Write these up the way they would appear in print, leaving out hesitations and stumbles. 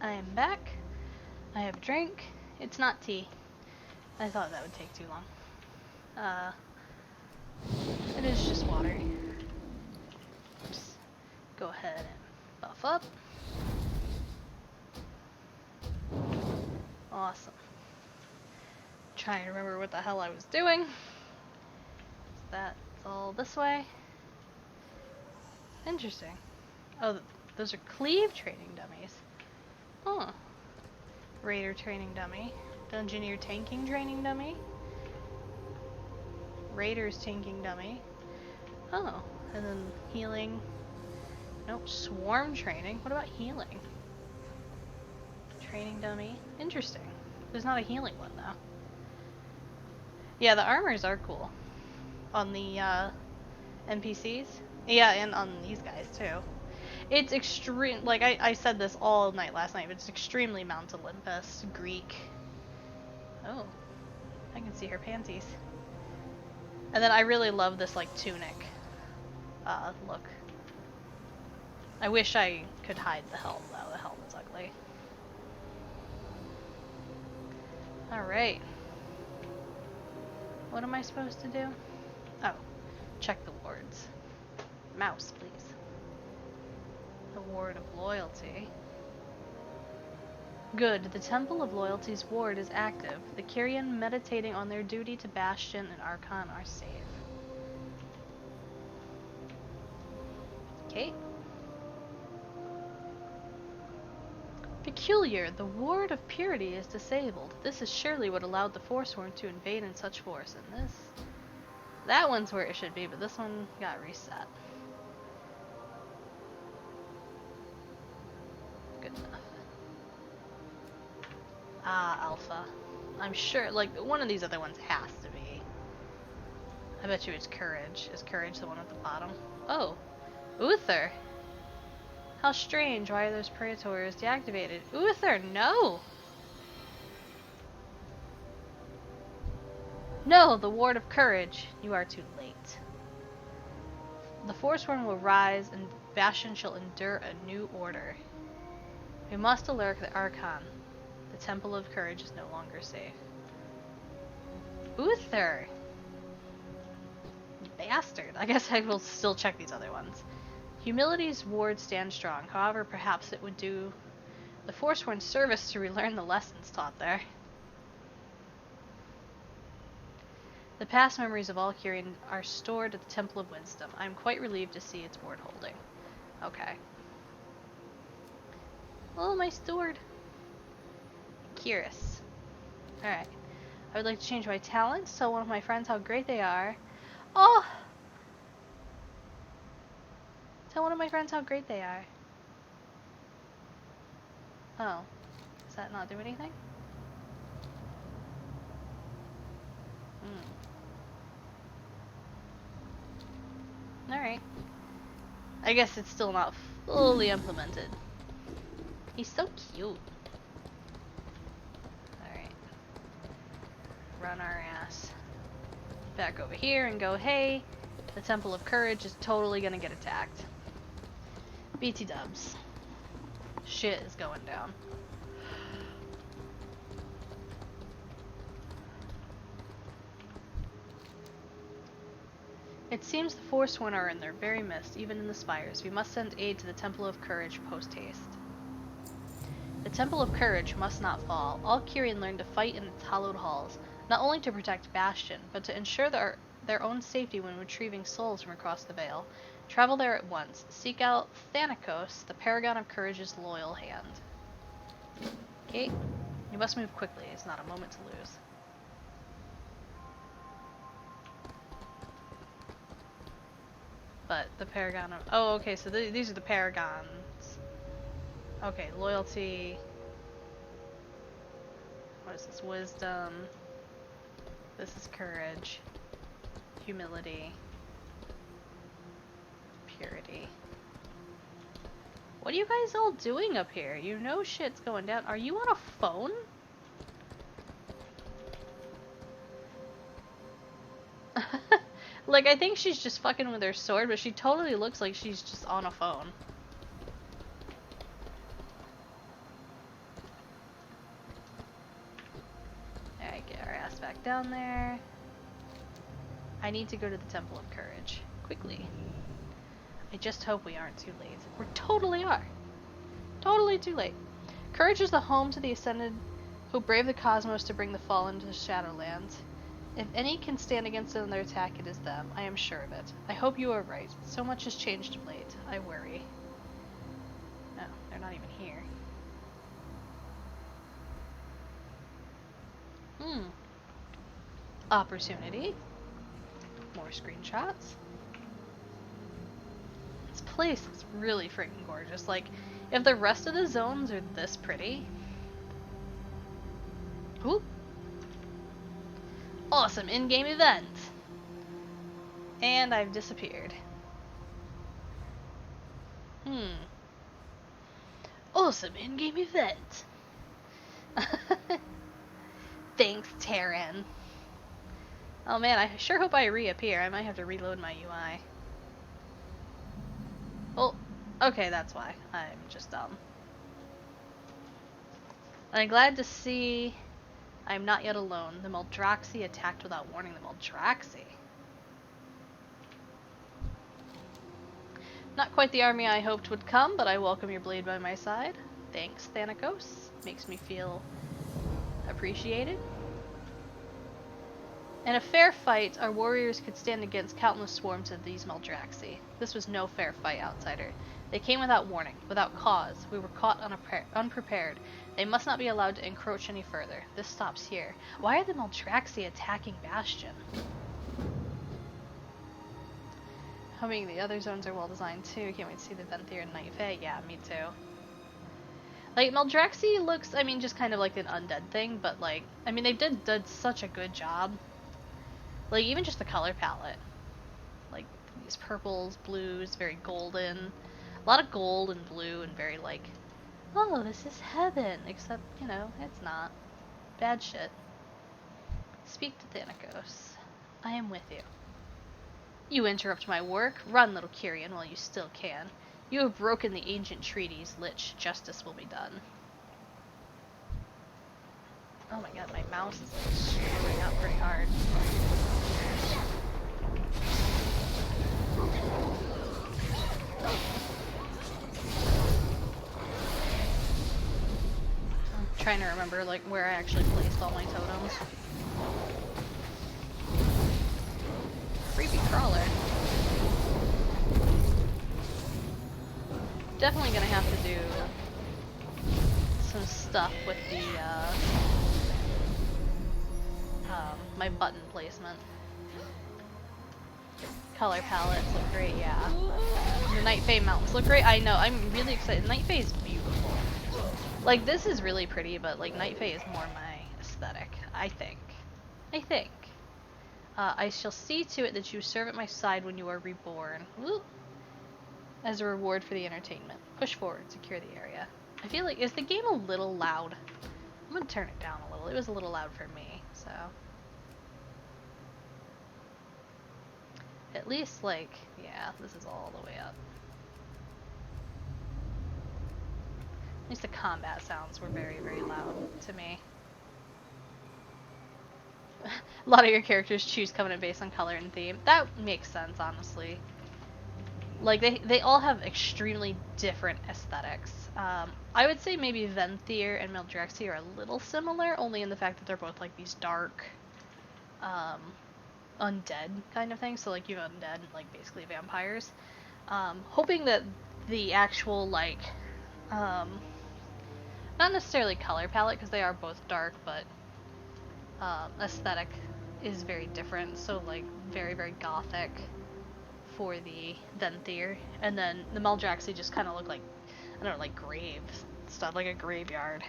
I am back. I have a drink. It's not tea. I thought that would take too long. It is just water. Just go ahead and buff up. Awesome. Trying to remember what the hell I was doing. That's all this way. Interesting. Oh, those are cleave training dummies. Huh. Raider training dummy. Dungeoneer tanking training dummy. Raiders tanking dummy. Oh, and then healing. Nope, swarm training. What about healing? Training dummy. Interesting. There's not a healing one though. Yeah, the armors are cool. On the NPCs. Yeah, and on these guys too. It's extreme. Like I said this all night last night, but it's extremely Mount Olympus, Greek. Oh, I can see her panties. And then I really love this like tunic look. I wish I could hide the helm though. The helmet's ugly. Alright. What am I supposed to do? Oh, check the wards. Mouse, please. The Ward of Loyalty. Good. The Temple of Loyalty's ward is active. The Kyrian meditating on their duty to Bastion and Archon are safe. Okay. Peculiar. The Ward of Purity is disabled. This is surely what allowed the Forsworn to invade in such force. And this... That one's where it should be, but this one got reset. Good enough. Ah, Alpha. I'm sure, like, one of these other ones has to be. I bet you it's Courage. Is Courage the one at the bottom? Oh. Uther! How strange. Why are those Praetors deactivated? Uther, no! No, the Ward of Courage. You are too late. The Forsworn will rise, and Bastion shall endure a new order. We must alert the Archon. The Temple of Courage is no longer safe. Uther! Bastard. I guess I will still check these other ones. Humility's ward stands strong. However, perhaps it would do the Forsworn service to relearn the lessons taught there. The past memories of all Kyrian are stored at the Temple of Wisdom. I am quite relieved to see its ward holding. Okay. Oh, my stored. Curious. Alright. I would like to change my talents. Tell one of my friends how great they are. Oh! Tell one of my friends how great they are. Oh. Does that not do anything? Alright. I guess it's still not fully implemented. He's so cute. Alright. Run our ass back over here and go, hey, the Temple of Courage is totally gonna get attacked. BT dubs. Shit is going down. It seems the Forsworn are in their very midst, even in the spires. We must send aid to the Temple of Courage post-haste. The Temple of Courage must not fall. All Kyrian learn to fight in its hallowed halls, not only to protect Bastion, but to ensure their own safety when retrieving souls from across the Veil. Travel there at once. Seek out Thanikos, the Paragon of Courage's loyal hand. Okay. You must move quickly. It's not a moment to lose. But the Paragon of... Oh, okay, so these are the Paragons. Okay, loyalty. What is this? Wisdom. This is courage. Humility. Purity. What are you guys all doing up here? You know shit's going down. Are you on a phone? Like, I think she's just fucking with her sword, but she totally looks like she's just on a phone. this back down there. I need to go to the Temple of Courage. Quickly. I just hope we aren't too late. We totally are. Totally too late. Courage is the home to the Ascended who brave the cosmos to bring the fallen to the Shadowlands. If any can stand against them in their attack, it is them. I am sure of it. I hope you are right. So much has changed of late. I worry. No, they're not even here. Opportunity. More screenshots. This place looks really freaking gorgeous. Like, if the rest of the zones are this pretty... Ooh. Awesome in-game event! And I've disappeared. Awesome in-game event! Thanks, Terran. Oh man, I sure hope I reappear. I might have to reload my UI. Oh, okay, that's why. I'm just dumb. I'm glad to see I'm not yet alone. The Maldraxi attacked without warning. The Maldraxi. Not quite the army I hoped would come, but I welcome your blade by my side. Thanks, Thanatos. Makes me feel appreciated. In a fair fight, our warriors could stand against countless swarms of these Maldraxi. This was no fair fight, outsider. They came without warning, without cause. We were caught unprepared. They must not be allowed to encroach any further. This stops here. Why are the Maldraxi attacking Bastion? Hoping the other zones are well designed too. Can't wait to see the Venthyr and Night Fae. Yeah, me too. Like, Maldraxi looks, I mean, just kind of like an undead thing, but like, I mean, they did such a good job. Like, even just the color palette. Like, these purples, blues, very golden. A lot of gold and blue and very like, oh, this is heaven. Except, you know, it's not. Bad shit. Speak to Thanatos. I am with you. You interrupt my work. Run, little Kyrian, while you still can. You have broken the ancient treaties, Lich. Justice will be done. Oh my god, my mouse is like screwing up pretty hard. I'm trying to remember like where I actually placed all my totems. Creepy crawler. Definitely gonna have to do some stuff with the my button placement. Color palettes look great, yeah. The Night Fae mountains look great. I know, I'm really excited. Night Fae is beautiful. Like, this is really pretty, but like Night Fae is more my aesthetic, I think. I shall see to it that you serve at my side when you are reborn. Woo! As a reward for the entertainment. Push forward, secure the area. I feel like, is the game a little loud? I'm gonna turn it down a little. It was a little loud for me, so. At least, like, yeah, this is all the way up. At least the combat sounds were very, very loud to me. A lot of your characters choose Covenant based on color and theme. That makes sense, honestly. Like, they all have extremely different aesthetics. I would say maybe Venthyr and Maldraxi are a little similar, only in the fact that they're both like these dark, undead kind of things. So like you have undead, like basically vampires. Hoping that the actual like, not necessarily color palette because they are both dark, but aesthetic is very different. So like very, very gothic for the Venthyr, and then the Maldraxi just kind of look like, I don't know, like graves stuff, like a graveyard.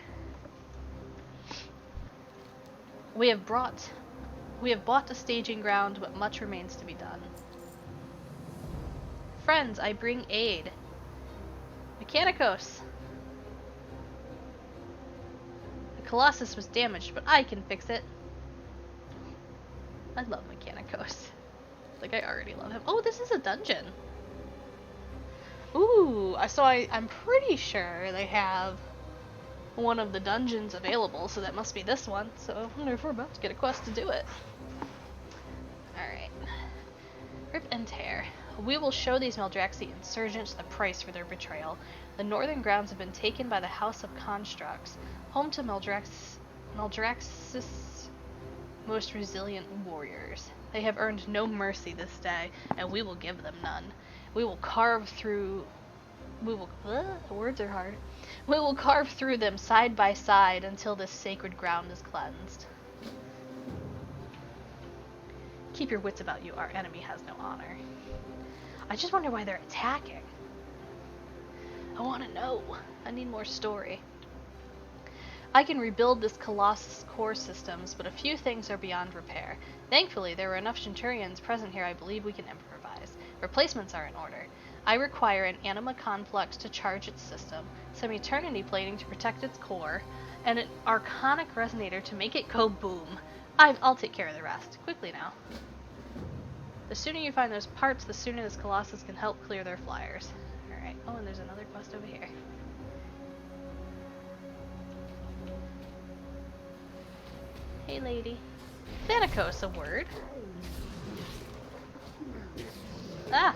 We have bought a staging ground, but much remains to be done. Friends, I bring aid. Mechanicos. The Colossus was damaged, but I can fix it. I love Mechanicos. Like, I already love him. Oh, this is a dungeon. Ooh, so I'm pretty sure they have one of the dungeons available, so that must be this one. So I wonder if we're about to get a quest to do it. Alright. Rip and tear. We will show these Maldraxi insurgents the price for their betrayal. The northern grounds have been taken by the House of Constructs, home to Maldrax's most resilient warriors. They have earned no mercy this day, and we will give them none. We will carve through... words are hard. We will carve through them side by side until this sacred ground is cleansed. Keep your wits about you. Our enemy has no honor. I just wonder why they're attacking. I want to know. I need more story. I can rebuild this Colossus core systems, but a few things are beyond repair. Thankfully, there were enough Centurions present here I believe we can improvise. Replacements are in order. I require an anima complex to charge its system, some eternity plating to protect its core, and an arcanic resonator to make it go boom. I'll take care of the rest. Quickly now. The sooner you find those parts, the sooner this Colossus can help clear their flyers. Alright. Oh, and there's another quest over here. Hey, lady. Thanatos, a word. Ah!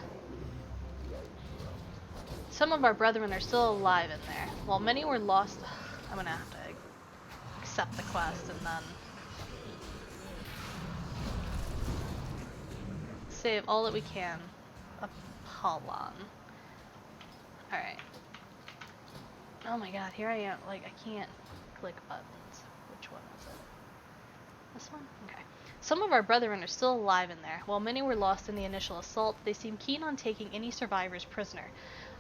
Some of our brethren are still alive in there. While many were lost... I'm gonna have to accept the quest and then... save all that we can. Apollon. Alright. Oh my god, here I am. Like, I can't click buttons. Which one is it? This one? Okay. Some of our brethren are still alive in there. While many were lost in the initial assault, they seem keen on taking any survivors prisoner.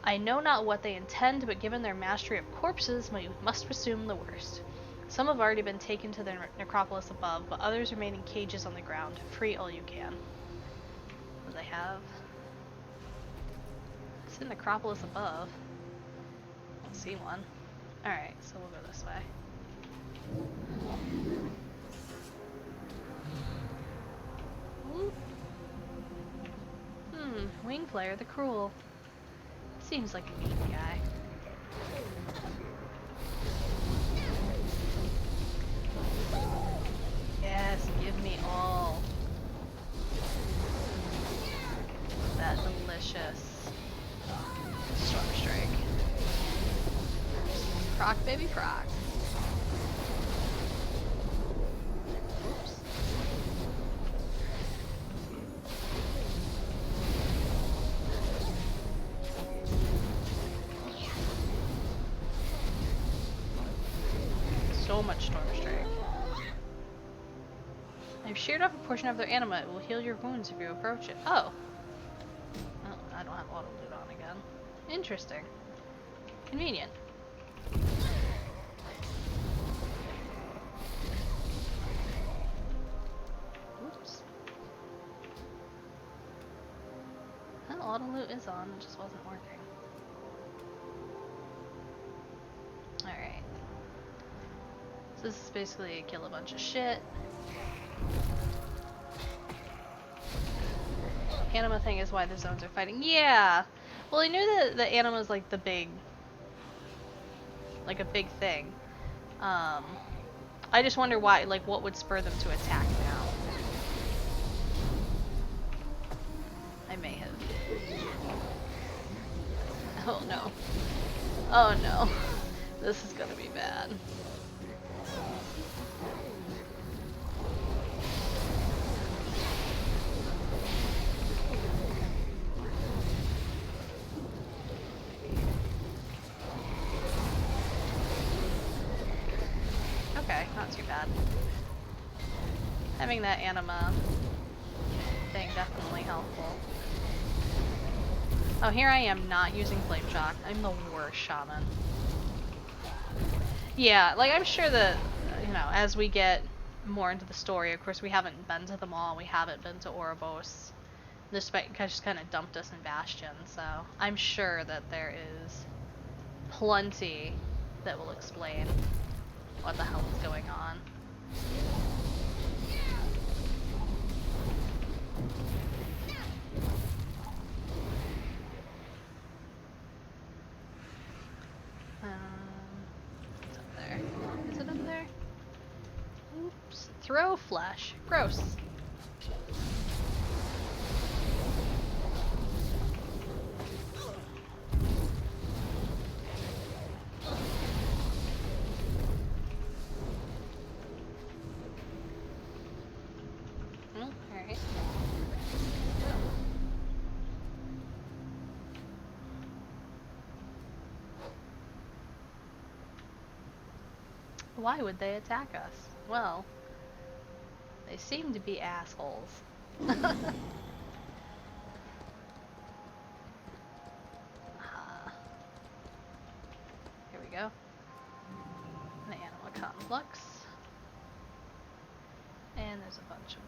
I know not what they intend, but given their mastery of corpses, we must presume the worst. Some have already been taken to the necropolis above, but others remain in cages on the ground. Free all you can. What do they have? It's the necropolis above. I don't see one. Alright, so we'll go this way. Wingflare the Cruel. Seems like a mean guy. Yes, give me all. That delicious Storm Strike. Proc, baby, proc. Oops. So much Storm Strike. I've sheared off a portion of their anima. It will heal your wounds if you approach it. Oh. Well, I don't have auto loot on again. Interesting. Convenient. Oops. Well, auto loot is on, it just wasn't working. Alright. So this is basically kill a bunch of shit. Anima thing is why the zones are fighting. Yeah! Well, I knew that the anima is like the big... like a big thing. I just wonder why, like what would spur them to attack now. I may have. Oh no. Oh no. This is gonna be bad. Okay, not too bad. Having that anima thing definitely helpful. Oh, here I am not using Flame Shock. I'm the worst shaman. Yeah, like I'm sure that, you know, as we get more into the story, of course we haven't been to them all, we haven't been to Oribos. This just kind of dumped us in Bastion, so I'm sure that there is plenty that will explain what the hell is going on. What's up there? throw flesh. Gross. Alright. Why would they attack us? Well, they seem to be assholes. Here we go. The animal complex. And there's a bunch of...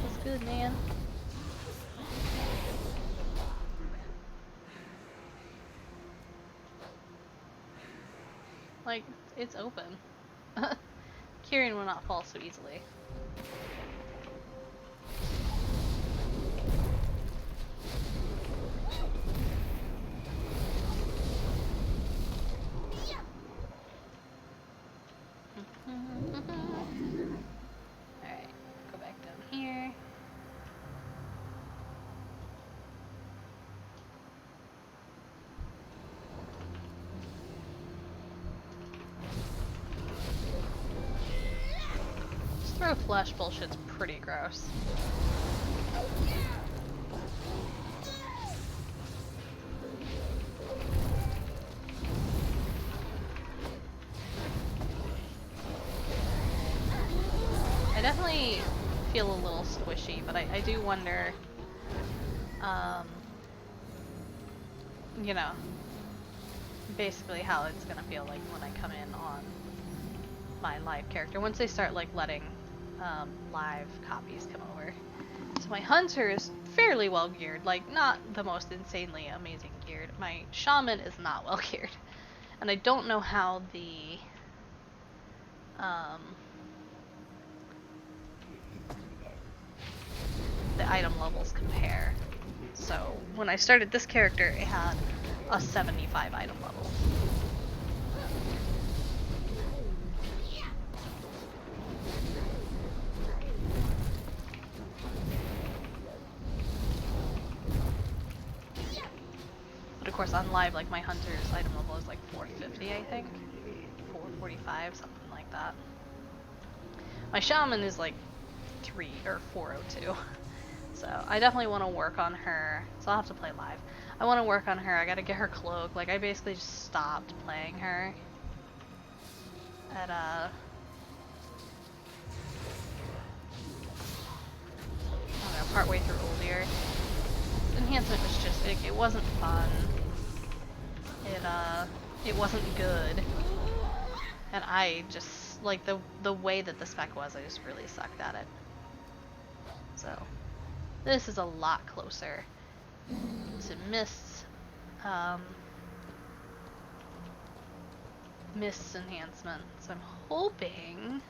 That's good, man. Like, it's open. Kieran will not fall so easily. Alright, go back down here. Throw flesh bullshit's pretty gross. I definitely feel a little squishy, but I do wonder, you know, basically how it's gonna feel like when I come in on my live character. Once they start like letting live copies come over. So my hunter is fairly well geared, like not the most insanely amazing geared. My shaman is not well geared. And I don't know how the item levels compare. So when I started this character, it had a 75 item level. But of course on live, like my hunter's item level is like 450, I think. 445, something like that. My shaman is like 3 or 402. So I definitely want to work on her. So I'll have to play live. I want to work on her. I gotta get her cloak. Like I basically just stopped playing her at I don't know, partway through Oldier. Enhancement was just it wasn't fun. It wasn't good. And I just like the way that the spec was, I just really sucked at it. So this is a lot closer to Mist's enhancement. So I'm hoping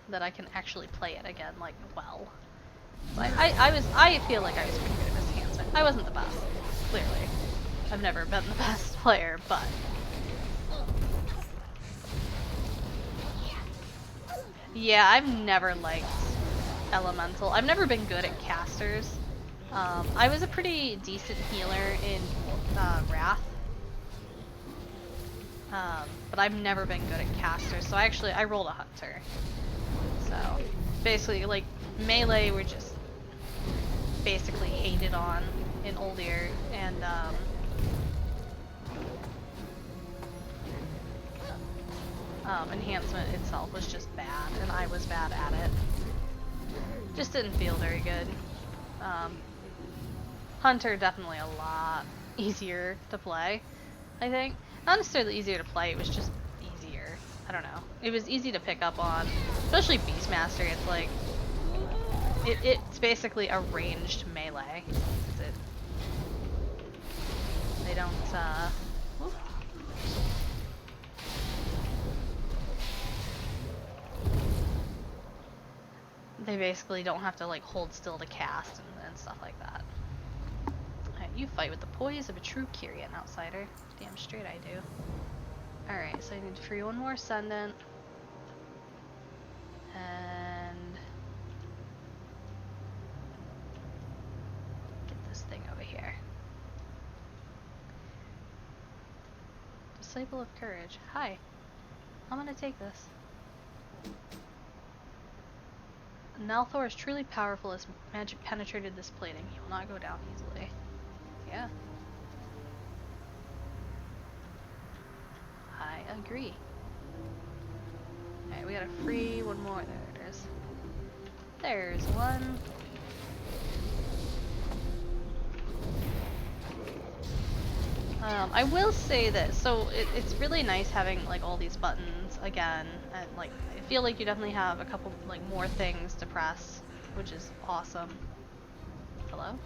that I can actually play it again, like, well. So I feel like I was pretty good at this enhancement. I wasn't the best, clearly. I've never been the best player, but yeah, I've never liked elemental. I've never been good at casters. I was a pretty decent healer in Wrath. But I've never been good at casters, so I rolled a hunter. So basically, like, melee were just basically hated on in Oldier, and enhancement itself was just bad, and I was bad at it. Just didn't feel very good. Hunter definitely a lot easier to play, I think. Not necessarily easier to play, it was just easier. I don't know. It was easy to pick up on, especially Beastmaster. It's like, it's basically a ranged melee. They don't, they basically don't have to like hold still to cast and stuff like that. Alright, you fight with the poise of a true Kyrian outsider. Damn straight I do. Alright, so I need to free one more Ascendant. And get this thing over here. Disciple of Courage. Hi. I'm gonna take this. Nalthor is truly powerful as magic penetrated this plating. He will not go down easily. Yeah. I agree. Alright, we gotta free one more. There it is. There's one. I will say this, so it's really nice having like all these buttons again, and like I feel like you definitely have a couple like more things to press, which is awesome. Hello?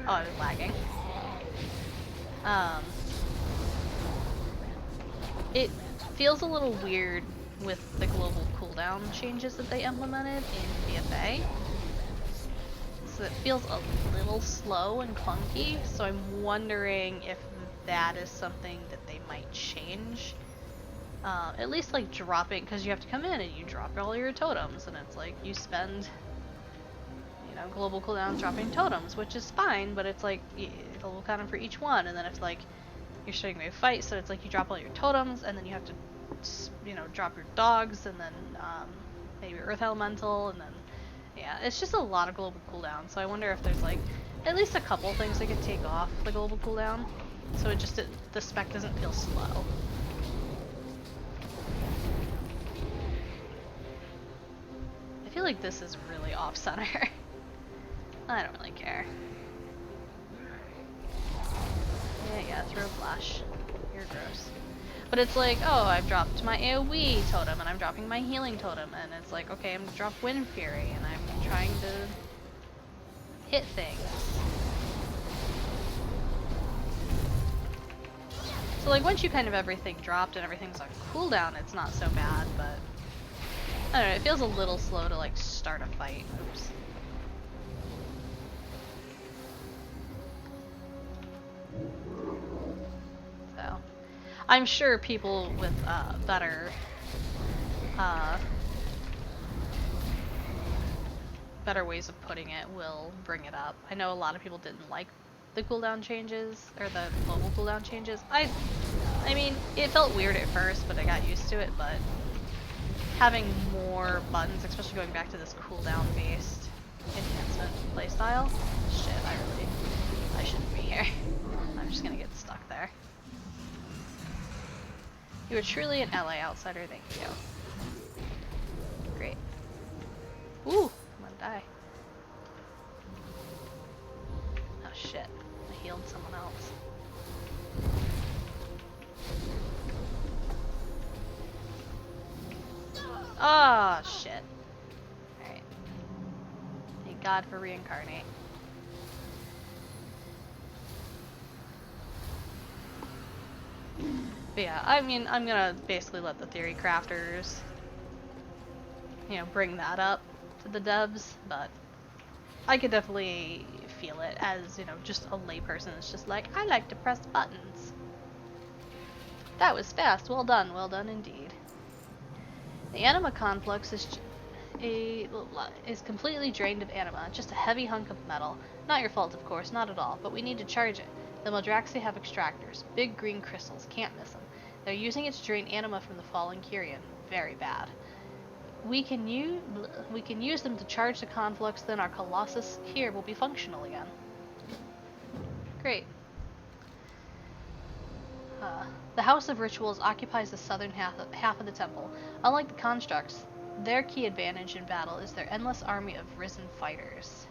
Oh, I was lagging. It feels a little weird with the global cooldown changes that they implemented in BFA. So it feels a little slow and clunky, so I'm wondering if that is something that they might change. At least like dropping, because you have to come in and you drop all your totems, and it's like you spend, you know, global cooldowns dropping totems, which is fine, but it's like it'll count them for each one, and then it's like you're starting a fight, so it's like you drop all your totems, and then you have to, you know, drop your dogs, and then maybe Earth Elemental, and then yeah, it's just a lot of global cooldown. So I wonder if there's like at least a couple things they could take off the global cooldown, so the spec doesn't feel slow. I feel like this is really off center. I don't really care. Yeah, throw flash. You're gross. But it's like, oh, I've dropped my AoE totem, and I'm dropping my healing totem, and it's like, okay, I'm gonna drop Wind Fury, and I'm trying to hit things. So like, once you kind of everything dropped and everything's on cooldown, it's not so bad, but I don't know, it feels a little slow to like start a fight. Oops. So I'm sure people with better ways of putting it will bring it up. I know a lot of people didn't like the cooldown changes, or the global cooldown changes. I mean, it felt weird at first, but I got used to it, but having more buttons, especially going back to this cooldown based enhancement playstyle, shit, I shouldn't be here. I'm just gonna get stuck there. You are truly an LA outsider, thank you. Great. Ooh, I'm gonna die. Oh shit, I healed someone else. Oh shit. Alright. Thank God for reincarnate. But yeah, I mean, I'm gonna basically let the theory crafters, you know, bring that up to the devs, but I could definitely feel it as, you know, just a layperson that's just like, I like to press buttons. That was fast. Well done indeed. The anima conflux is completely drained of anima, just a heavy hunk of metal. Not your fault, of course, not at all, but we need to charge it. The Maldraxi have extractors, big green crystals, can't miss them. They're using it to drain anima from the fallen Kyrian. Very bad. We can use them to charge the conflux, then our Colossus here will be functional again. Great. The House of Rituals occupies the southern half of the temple. Unlike the constructs, their key advantage in battle is their endless army of risen fighters.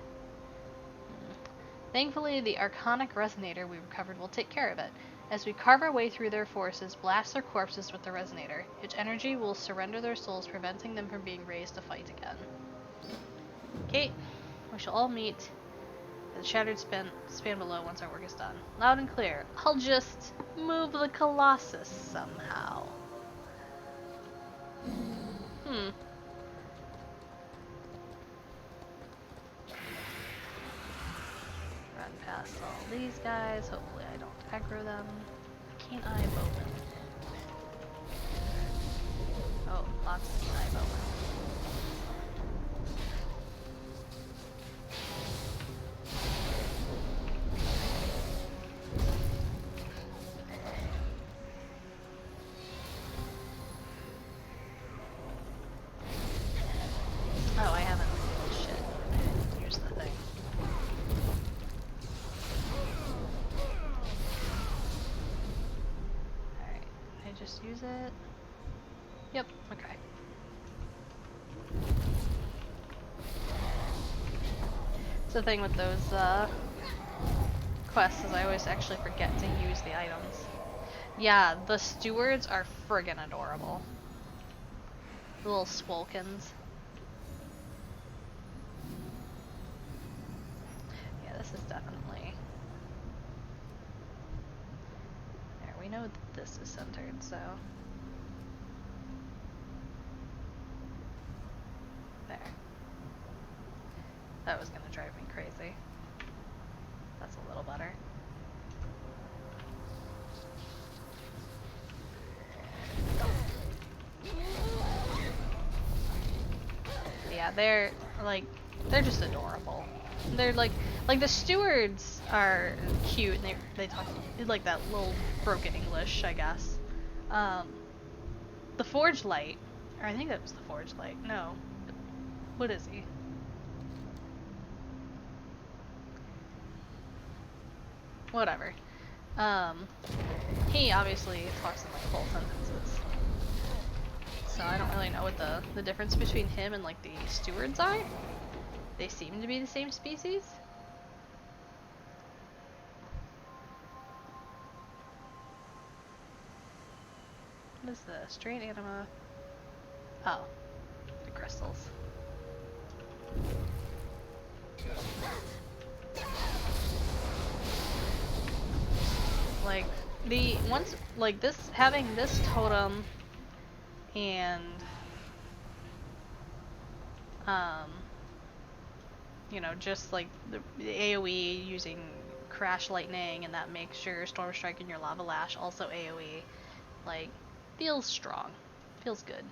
Thankfully, the Archonic Resonator we recovered will take care of it. As we carve our way through their forces, blast their corpses with the Resonator. Its energy will surrender their souls, preventing them from being raised to fight again. Okay, we shall all meet at the shattered span below once our work is done. Loud and clear. I'll just move the Colossus somehow. bypass all these guys. Hopefully I don't aggro them. Can't I bowman? Oh, lots of can I bowman. Oh, I haven't. Shit. Here's the thing. Alright, I just use it. Yep, okay. It's the thing with those quests is I always actually forget to use the items. Yeah, the stewards are friggin' adorable. The little swolkins. Yeah, this is definitely... There, we know that this is centered, so... There. That was gonna drive me crazy. That's a little better. Yeah, they're just adorable. They're like the stewards are cute and they talk like that little broken English, I guess. The Forge Light, or I think that was the Forge Light. No. What is he? Whatever. He obviously talks in like full sentences. So I don't really know what the difference between him and like the stewards are. They seem to be the same species. What is this? Straight anima. Oh. The crystals. Like having this totem and you know, just like the AoE using Crash Lightning, and that makes your Storm Strike and your Lava Lash also AoE, like, feels strong. Feels good.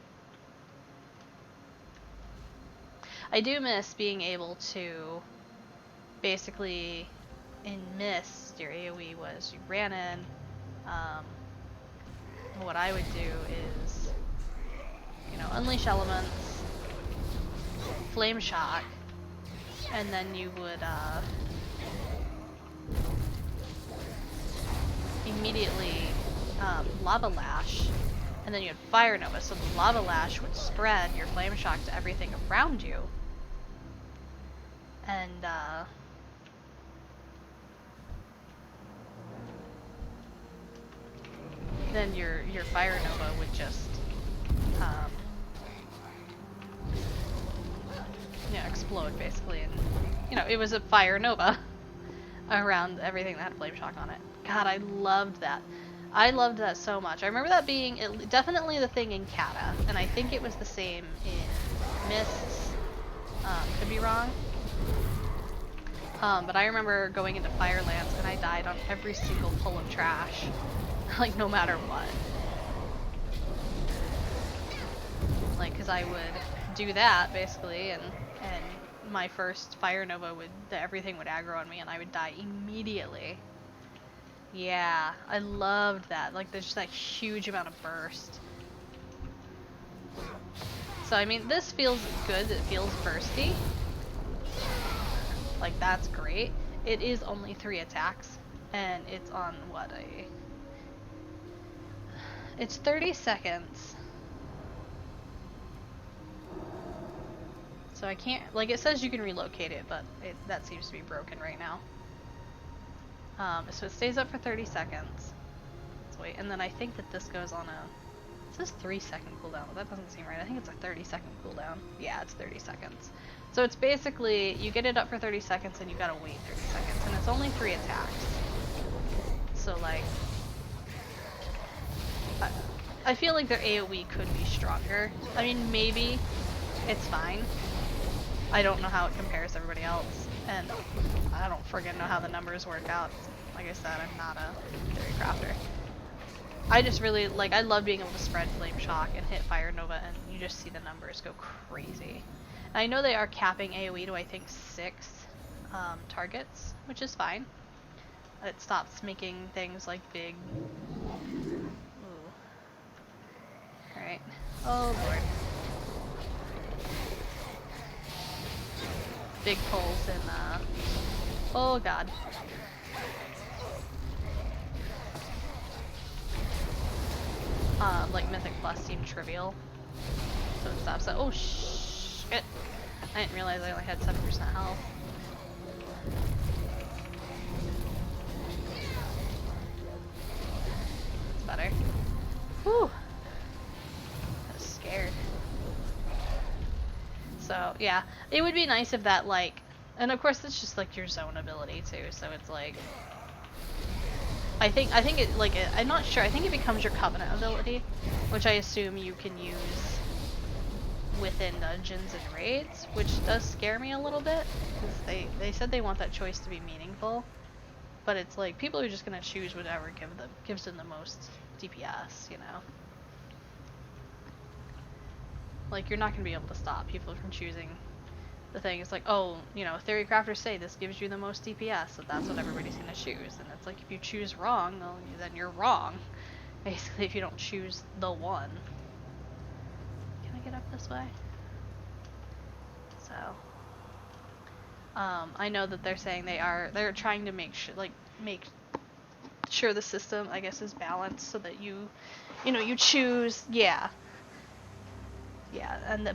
I do miss being able to basically, in Mist, your AoE was you ran in, what I would do is, you know, Unleash Elements, Flame Shock, and then you would immediately Lava Lash, and then you had Fire Nova, so the Lava Lash would spread your Flame Shock to everything around you. And then your Fire Nova would just you know, explode basically, and you know, it was a Fire Nova around everything that had Flame Shock on it. God, I loved that. I loved that so much. I remember that being definitely the thing in Kata, and I think it was the same in Mists. Could be wrong. But I remember going into Firelands and I died on every single pull of trash. Like, no matter what. Like, cause I would do that, basically, and my first Fire Nova everything would aggro on me and I would die immediately. Yeah, I loved that. Like, there's just that huge amount of burst. So, I mean, this feels good. It feels bursty. Like, that's great. It is only 3 attacks, and it's on, what, it's 30 seconds. So I can't, like, it says you can relocate it, but that seems to be broken right now. So it stays up for 30 seconds. Let's wait, and then I think that this goes on it says 3-second cooldown, but that doesn't seem right. I think it's a 30-second cooldown. Yeah, it's 30 seconds. So it's basically, you get it up for 30 seconds and you gotta wait 30 seconds, and it's only 3 attacks. So, like, I feel like their AoE could be stronger. I mean, maybe it's fine. I don't know how it compares to everybody else, and I don't friggin' know how the numbers work out. Like I said, I'm not a theory crafter. I just really, like, I love being able to spread Flame Shock and hit Fire Nova, and you just see the numbers go crazy. And I know they are capping AoE to, I think, 6 targets, which is fine. It stops making things like big... Ooh. Alright. Oh lord. Big pulls in, oh god. Like Mythic Plus seemed trivial. So it stops that. Oh shit! I didn't realize I only had 7% health. It's better. Whew! I was scared. So, yeah. It would be nice if that, like... And of course, it's just, like, your zone ability, too. So it's, like... I think it, like, I'm not sure. I think it becomes your Covenant ability, which I assume you can use within dungeons and raids, which does scare me a little bit, because they said they want that choice to be meaningful, but it's like, people are just gonna choose whatever gives them the most DPS, you know? Like, you're not gonna be able to stop people from choosing the thing. It's like, oh, you know, theory crafters say this gives you the most DPS, so that's what everybody's gonna choose. And it's like, if you choose wrong, well, then you're wrong. Basically, if you don't choose the one. Can I get up this way? So, I know that they're saying they're trying to make sure the system, I guess, is balanced so that you know, you choose, yeah,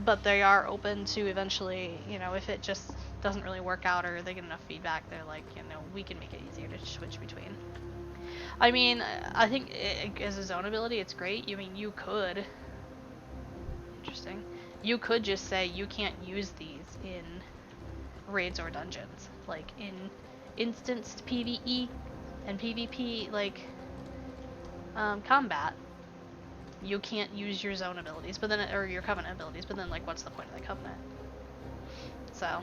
but they are open to eventually, you know, if it just doesn't really work out or they get enough feedback, they're like, you know, we can make it easier to switch between. I mean, I think as a zone ability, it's great. I mean, you could, interesting, you could just say you can't use these in raids or dungeons, like in instanced PvE and PvP, like combat. You can't use your zone abilities, but then, or your Covenant abilities, but then, like, what's the point of the Covenant? So,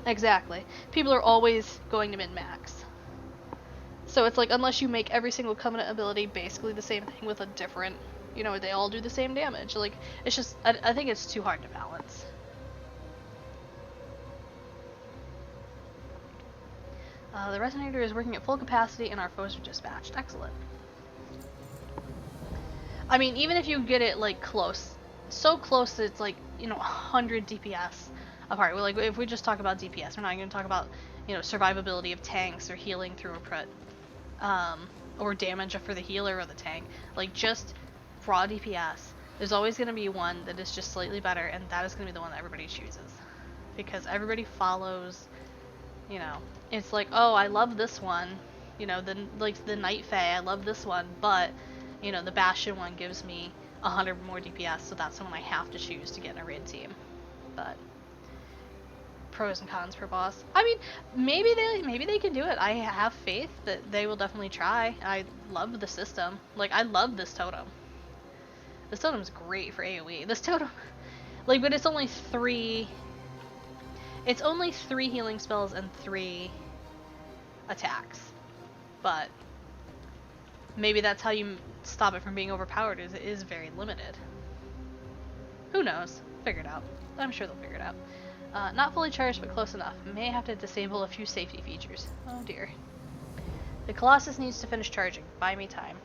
exactly. People are always going to min-max. So it's like, unless you make every single Covenant ability basically the same thing with a different, you know, they all do the same damage. Like, it's just, I think it's too hard to balance. The Resonator is working at full capacity and our foes are dispatched. Excellent. I mean, even if you get it, like, close, so close that it's, like, you know, 100 DPS apart. Like, if we just talk about DPS, we're not going to talk about, you know, survivability of tanks or healing through a crit, or damage for the healer or the tank. Like, just raw DPS. There's always going to be one that is just slightly better, and that is going to be the one that everybody chooses. Because everybody follows, you know, it's like, oh, I love this one, you know, the Night Fae, I love this one, but... you know, the Bastion one gives me 100 more DPS, so that's the one I have to choose to get in a raid team. But pros and cons per boss. I mean, maybe they can do it. I have faith that they will definitely try. I love the system. Like, I love this totem. This totem's great for AoE. This totem, like, but it's only 3. It's only 3 healing spells and 3 attacks. But maybe that's how you stop it from being overpowered, is it is very limited. Who knows? Figure it out. I'm sure they'll figure it out. Not fully charged, but close enough. May have to disable a few safety features. Oh dear. The Colossus needs to finish charging. Buy me time.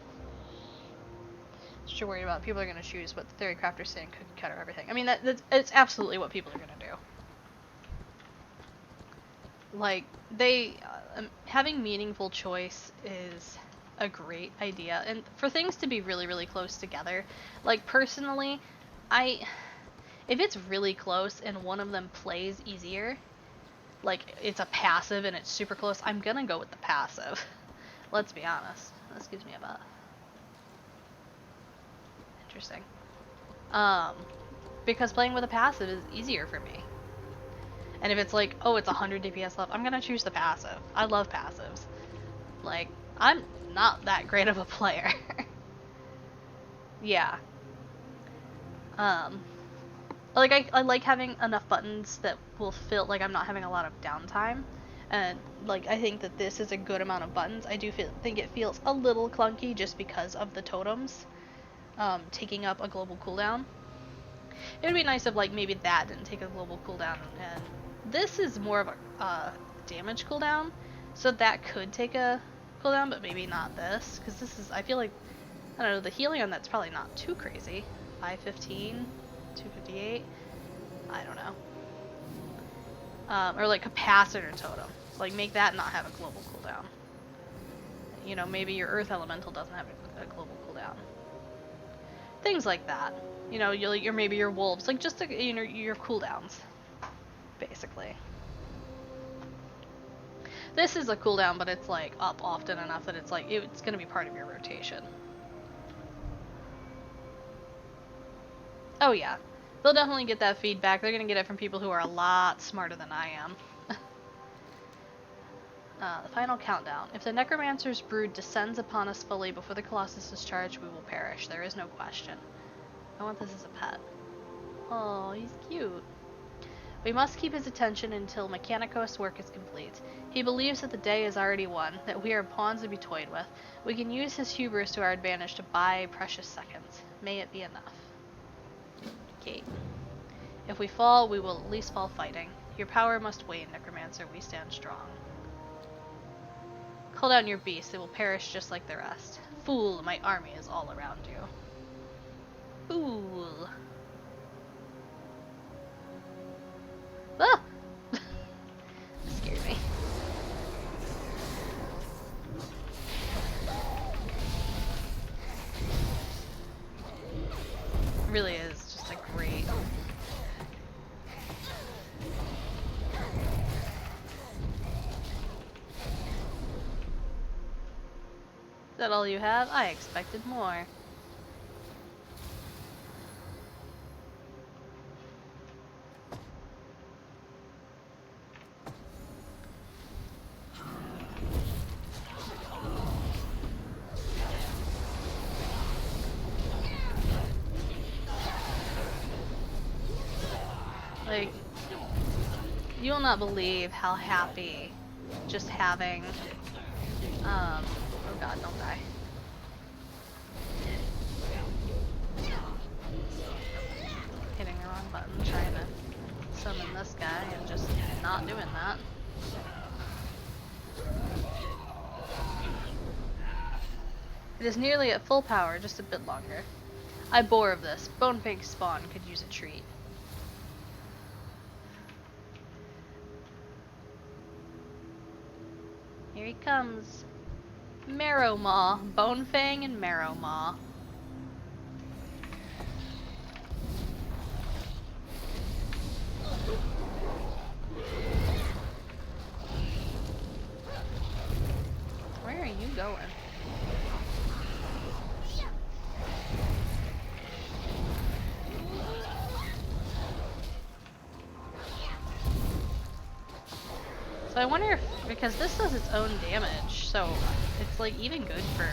What you're worried about. People are going to choose what the theory crafter's saying, cookie cutter everything. I mean, it's absolutely what people are going to do. Like, having meaningful choice is a great idea, and for things to be really, really close together, like, personally, if it's really close and one of them plays easier, like, it's a passive and it's super close, I'm gonna go with the passive. Let's be honest. This gives me a buff. Interesting. Because playing with a passive is easier for me. And if it's like, oh, it's 100 DPS left, I'm gonna choose the passive. I love passives. Like, I'm not that great of a player. Yeah. Like, I like having enough buttons that will feel like I'm not having a lot of downtime. And, like, I think that this is a good amount of buttons. I do think it feels a little clunky just because of the totems taking up a global cooldown. It would be nice if, like, maybe that didn't take a global cooldown. And this is more of a damage cooldown. So that could take a cooldown, but maybe not this. Because this is, I feel like, I don't know, the healing on that's probably not too crazy. 515, 258, I don't know. Or like capacitor totem. Like make that not have a global cooldown. You know, maybe your earth elemental doesn't have a global cooldown. Things like that. You know, you're maybe your wolves, like just you know your cooldowns, basically. This is a cooldown, but it's like up often enough that it's like it's gonna be part of your rotation. Oh yeah, they'll definitely get that feedback. They're gonna get it from people who are a lot smarter than I am. The final countdown. If the Necromancer's brood descends upon us fully before the Colossus is charged, we will perish. There is no question. I want this as a pet. Oh, he's cute. We must keep his attention until Mechanicos' work is complete. He believes that the day is already won, that we are pawns to be toyed with. We can use his hubris to our advantage to buy precious seconds. May it be enough. Okay. If we fall, we will at least fall fighting. Your power must wane, Necromancer. We stand strong. Call down your beast. They will perish just like the rest. Fool, my army is all around you. Fool. Ah! Scared me. It really is just a great... Is that all you have? I expected more. Like, you will not believe how happy just having, oh god, don't die. Hitting the wrong button, trying to summon this guy and just not doing that. It is nearly at full power, just a bit longer. I bore of this. Bonepig spawn could use a treat. Here he comes. Marrow Maw. Bonefang and Marrow Maw. Where are you going? So I wonder if, because this does its own damage, so it's like even good for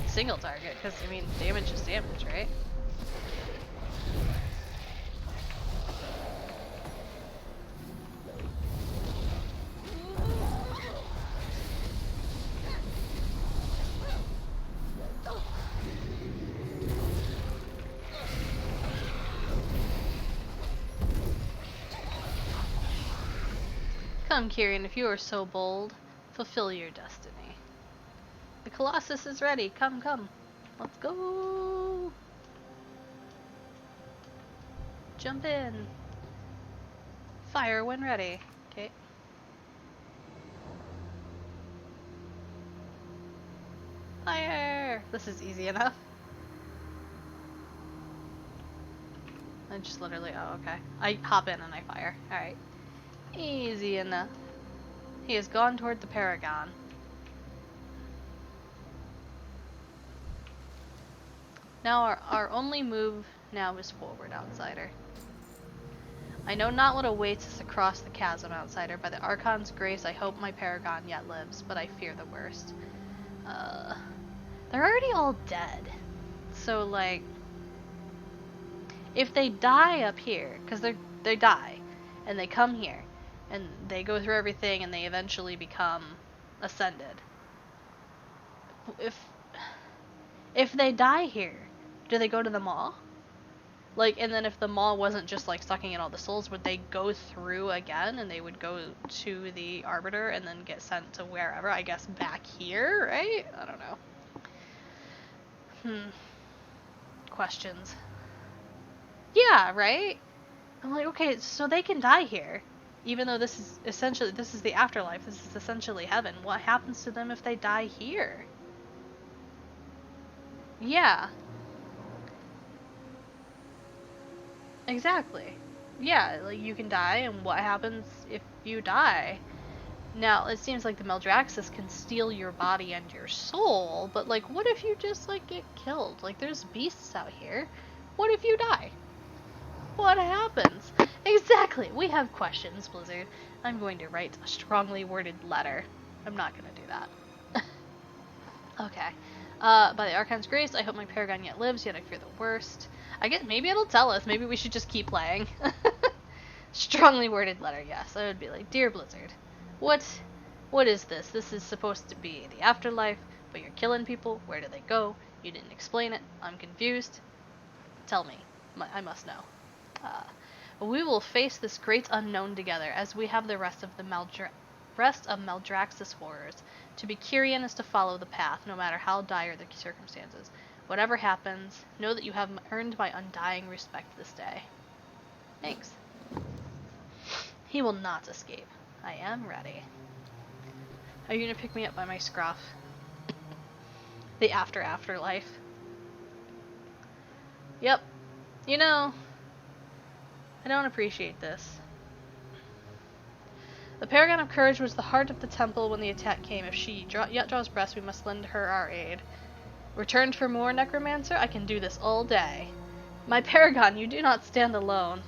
single target, because I mean damage is damage, right? Come, Kyrian, if you are so bold, fulfill your destiny. The Colossus is ready. Come, come. Let's go. Jump in. Fire when ready. Okay. Fire! This is easy enough. I just literally, oh, okay. I hop in and I fire. Alright. Easy enough. He has gone toward the Paragon. Now our only move now is forward, outsider. I know not what awaits us across the chasm, outsider. By the Archon's grace, I hope my Paragon yet lives, but I fear the worst. They're already all dead. So, like, If they die up here, because they die, and they come here, and they go through everything, and they eventually become ascended. If they die here, do they go to the Maw? Like, and then if the Maw wasn't just like sucking in all the souls, would they go through again, and they would go to the Arbiter and then get sent to wherever? I guess back here, right? I don't know. Questions. Yeah, right? I'm like, okay, so they can die here. Even though this is the afterlife, this is essentially heaven. What happens to them if they die here? Yeah. Exactly. Yeah, like you can die, and what happens if you die? Now, it seems like the Maldraxxus can steal your body and your soul, but like, what if you just like get killed? Like, there's beasts out here. What if you die? What happens? Exactly. We have questions, Blizzard. I'm going to write a strongly worded letter. I'm not going to do that. Okay. By the Archon's grace, I hope my Paragon yet lives, yet I fear the worst. I guess maybe it'll tell us. Maybe we should just keep playing. Strongly worded letter, yes. I would be like, Dear Blizzard, what is this? This is supposed to be the afterlife, but you're killing people. Where do they go? You didn't explain it. I'm confused. Tell me. I must know. We will face this great unknown together, as we have the rest of Maldraxxus horrors. To be Kyrian is to follow the path, no matter how dire the circumstances. Whatever happens, know that you have earned my undying respect this day. Thanks. He will not escape. I am ready. Are you gonna pick me up by my scruff? The afterlife. Yep. You know, I don't appreciate this. The Paragon of Courage was the heart of the temple when the attack came. If she yet draws breath, we must lend her our aid. Returned for more, Necromancer? I can do this all day. My Paragon, you do not stand alone.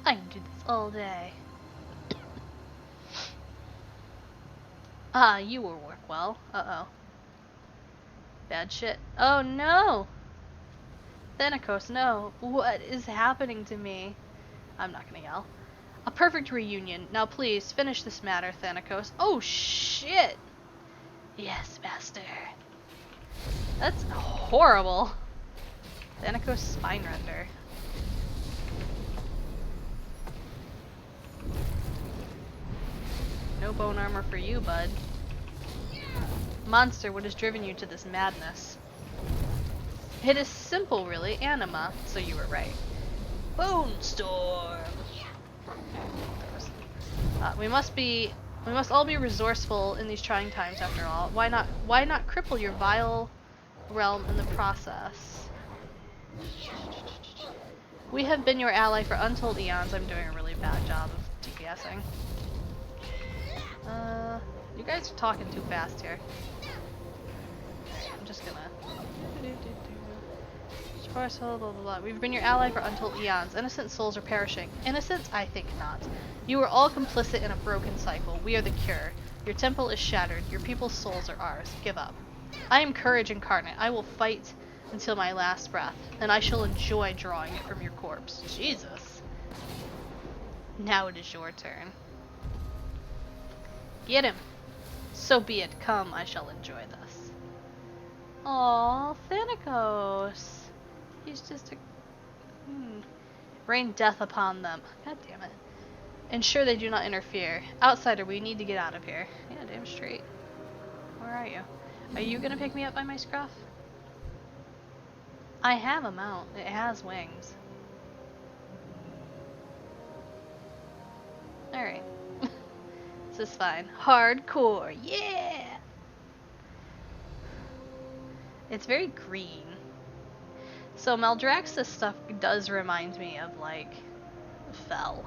I can do this all day. You will work well. Uh-oh. Bad shit. Oh no! Thanikos, no. What is happening to me? I'm not gonna yell. A perfect reunion. Now please, finish this matter, Thanikos. Oh shit! Yes, master. That's horrible. Thanikos Spine-Render. No bone armor for you, bud. Monster, what has driven you to this madness? It is simple, really. Anima. So you were right. Bone Storm. We must all be resourceful in these trying times. After all, why not cripple your vile realm in the process? We have been your ally for untold eons. I'm doing a really bad job of DPSing. You guys are talking too fast here. I'm just gonna. Blah, blah, blah. We've been your ally for untold eons. Innocent souls are perishing. Innocent? I think not. You are all complicit in a broken cycle. We are the cure. Your temple is shattered. Your people's souls are ours. Give up. I am courage incarnate. I will fight until my last breath, and I shall enjoy drawing it from your corpse. Jesus. Now it is your turn. Get him. So be it. Come, I shall enjoy this. Aww, Thanikos. He's just a... Rain death upon them. God damn it. Ensure they do not interfere. Outsider, we need to get out of here. Yeah, damn straight. Where are you? Are you gonna pick me up by my scruff? I have a mount. It has wings. Alright. This is fine. Hardcore. Yeah! It's very green. So Maldraxxus stuff does remind me of, like, Fel.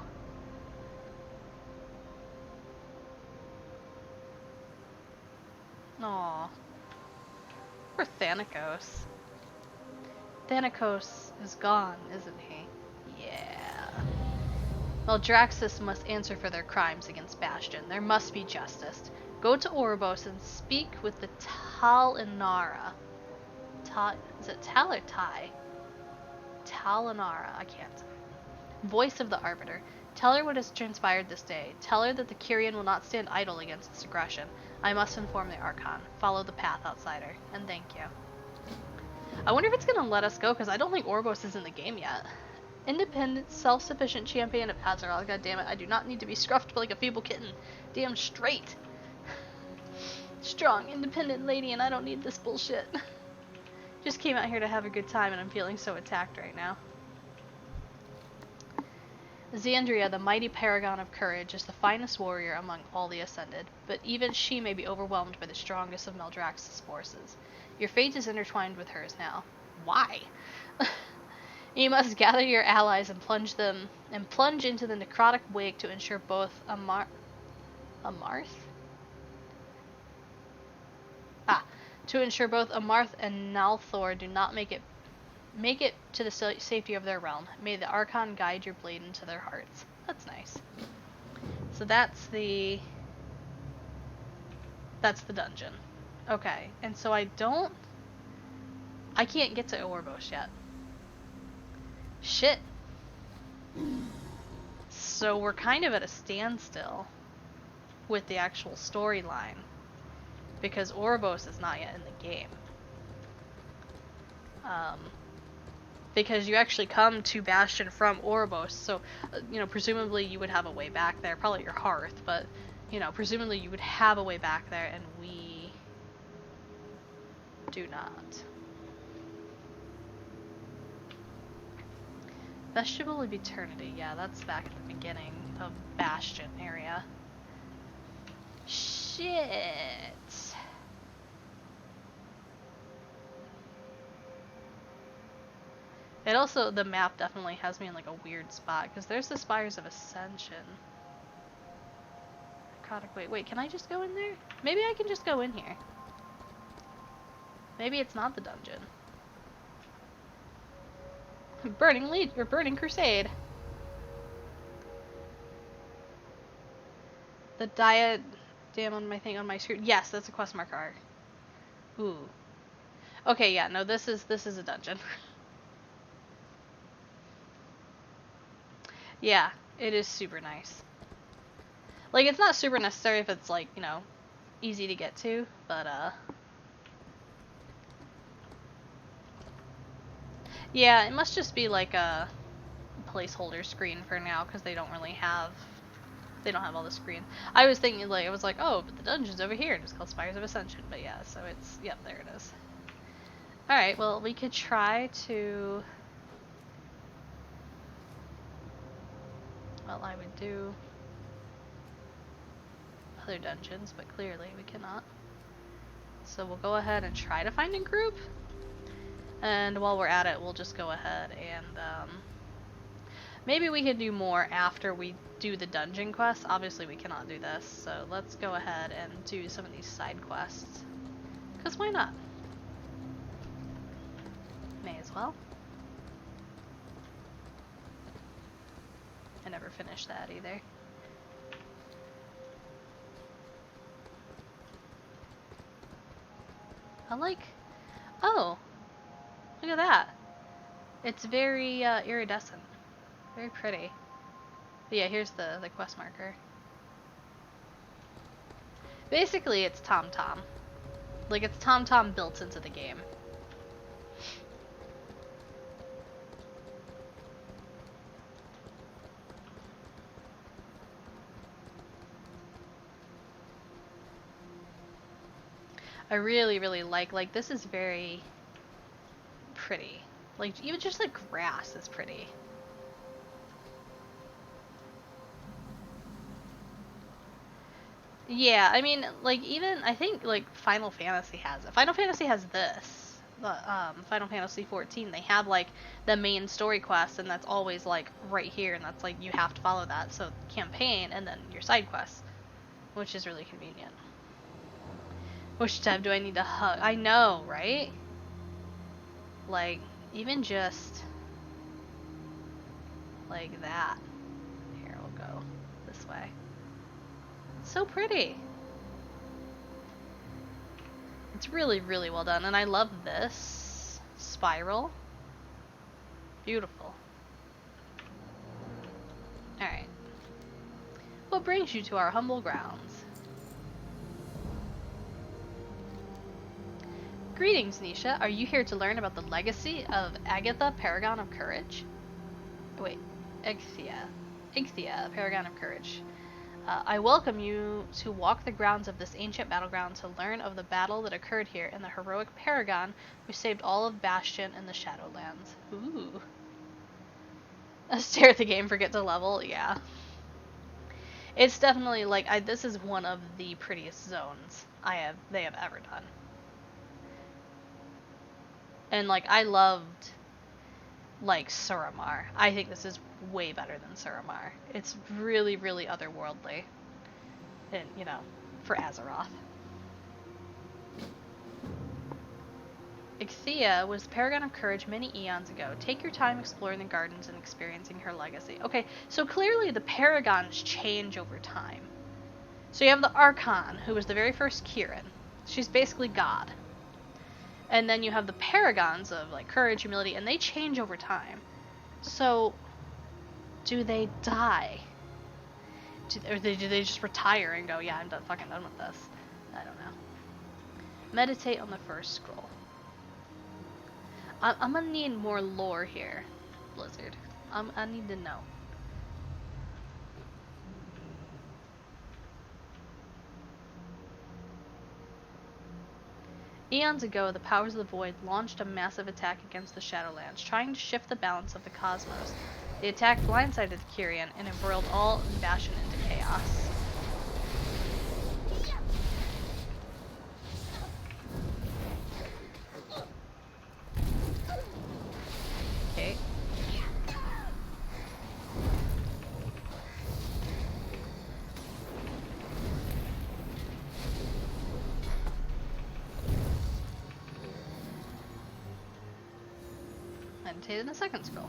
Aww. Poor Thanikos. Thanikos is gone, isn't he? Yeah. Maldraxxus must answer for their crimes against Bastion. There must be justice. Go to Oribos and speak with the Tal Inara. Is it Tal or Tai? Talanara. I can't. Voice of the Arbiter. Tell her what has transpired this day. Tell her that the Kyrian will not stand idle against this aggression. I must inform the Archon. Follow the path, outsider. And thank you. I wonder if it's going to let us go, because I don't think Oribos is in the game yet. Independent, self-sufficient champion of Azeroth. God damn it, I do not need to be scruffed like a feeble kitten. Damn straight. Strong, independent lady, and I don't need this bullshit. Just came out here to have a good time, and I'm feeling so attacked right now. Xandria, the mighty Paragon of Courage, is the finest warrior among all the Ascended, but even she may be overwhelmed by the strongest of Meldrax's forces. Your fate is intertwined with hers now. Why? You must gather your allies and plunge into the necrotic wake to ensure both to ensure both Amarth and Nalthor do not make it to the safety of their realm. May the Archon guide your blade into their hearts. That's nice. So that's the dungeon. Okay, and so I can't get to Oribos yet. Shit. So we're kind of at a standstill with the actual storyline, because Oribos is not yet in the game. Because you actually come to Bastion from Oribos, so, presumably you would have a way back there, probably your hearth, but, presumably you would have a way back there, and we do not. Vestibule of Eternity, yeah, that's back at the beginning of Bastion area. Shit. It also, the map definitely has me in like a weird spot, because there's the Spires of Ascension. Wait, can I just go in there? Maybe I can just go in here. Maybe it's not the dungeon. Burning Crusade. The diadem on my thing on my screen. Yes, that's a quest marker. Ooh. Okay, yeah, no, this is a dungeon. Yeah, it is super nice. Like, it's not super necessary if it's like, easy to get to, but yeah, it must just be like a placeholder screen for now, because they don't have all the screen. I was thinking, like, oh, but the dungeon's over here, and it's called Spires of Ascension, but yeah, so it's, yep, there it is. Alright, well, we could try to, well, I would do other dungeons, but clearly we cannot. So we'll go ahead and try to find a group. And while we're at it, we'll just go ahead and maybe we can do more after we do the dungeon quests. Obviously we cannot do this, so let's go ahead and do some of these side quests. Because why not? May as well. I never finished that either. Oh, look at that. It's very iridescent. Very pretty. But yeah, here's the quest marker. Basically, it's TomTom. Like, it's TomTom built into the game. I really, really like this is very pretty. Like, even just the grass is pretty. Yeah, I mean, like, even, I think, like, Final Fantasy has it. Final Fantasy has this. The, Final Fantasy 14, they have, like, the main story quest, and that's always, like, right here, and that's, like, you have to follow that. So, campaign, and then your side quests, which is really convenient. Which tab do I need to hug? I know, right? Like, even just like that. Here, we'll go this way. It's so pretty. It's really, really well done. And I love this spiral. Beautiful. Alright. What brings you to our humble grounds? Greetings, Nisha. Are you here to learn about the legacy of Agatha, Paragon of Courage? Wait, Ichthia, Paragon of Courage. I welcome you to walk the grounds of this ancient battleground to learn of the battle that occurred here and the heroic Paragon who saved all of Bastion and the Shadowlands. Ooh. Stare at the game, forget to level? Yeah. It's definitely, like, this is one of the prettiest zones they have ever done. And, like, I loved, like, Suramar. I think this is way better than Suramar. It's really, really otherworldly. And, you know, for Azeroth. Ichthia was the Paragon of Courage many eons ago. Take your time exploring the gardens and experiencing her legacy. Okay, so clearly the Paragons change over time. So you have the Archon, who was the very first Kirin. She's basically God. And then you have the Paragons of, like, courage, humility, and they change over time. So, do they die? Or do they just retire and go, yeah, I'm fucking done with this? I don't know. Meditate on the first scroll. I'm gonna need more lore here, Blizzard. I need to know. Eons ago, the powers of the Void launched a massive attack against the Shadowlands, trying to shift the balance of the cosmos. The attack blindsided the Kyrian and embroiled all in Bastion into chaos. Okay. Meditate in the second scroll.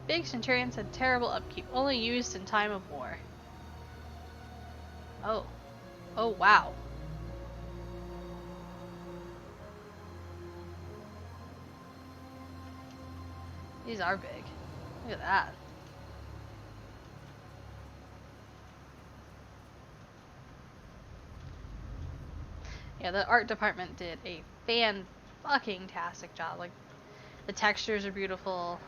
Big Centurions had terrible upkeep, only used in time of war. Oh. Oh, wow. These are big. Look at that. Yeah, the art department did a fan-fucking-tastic job. Like, the textures are beautiful.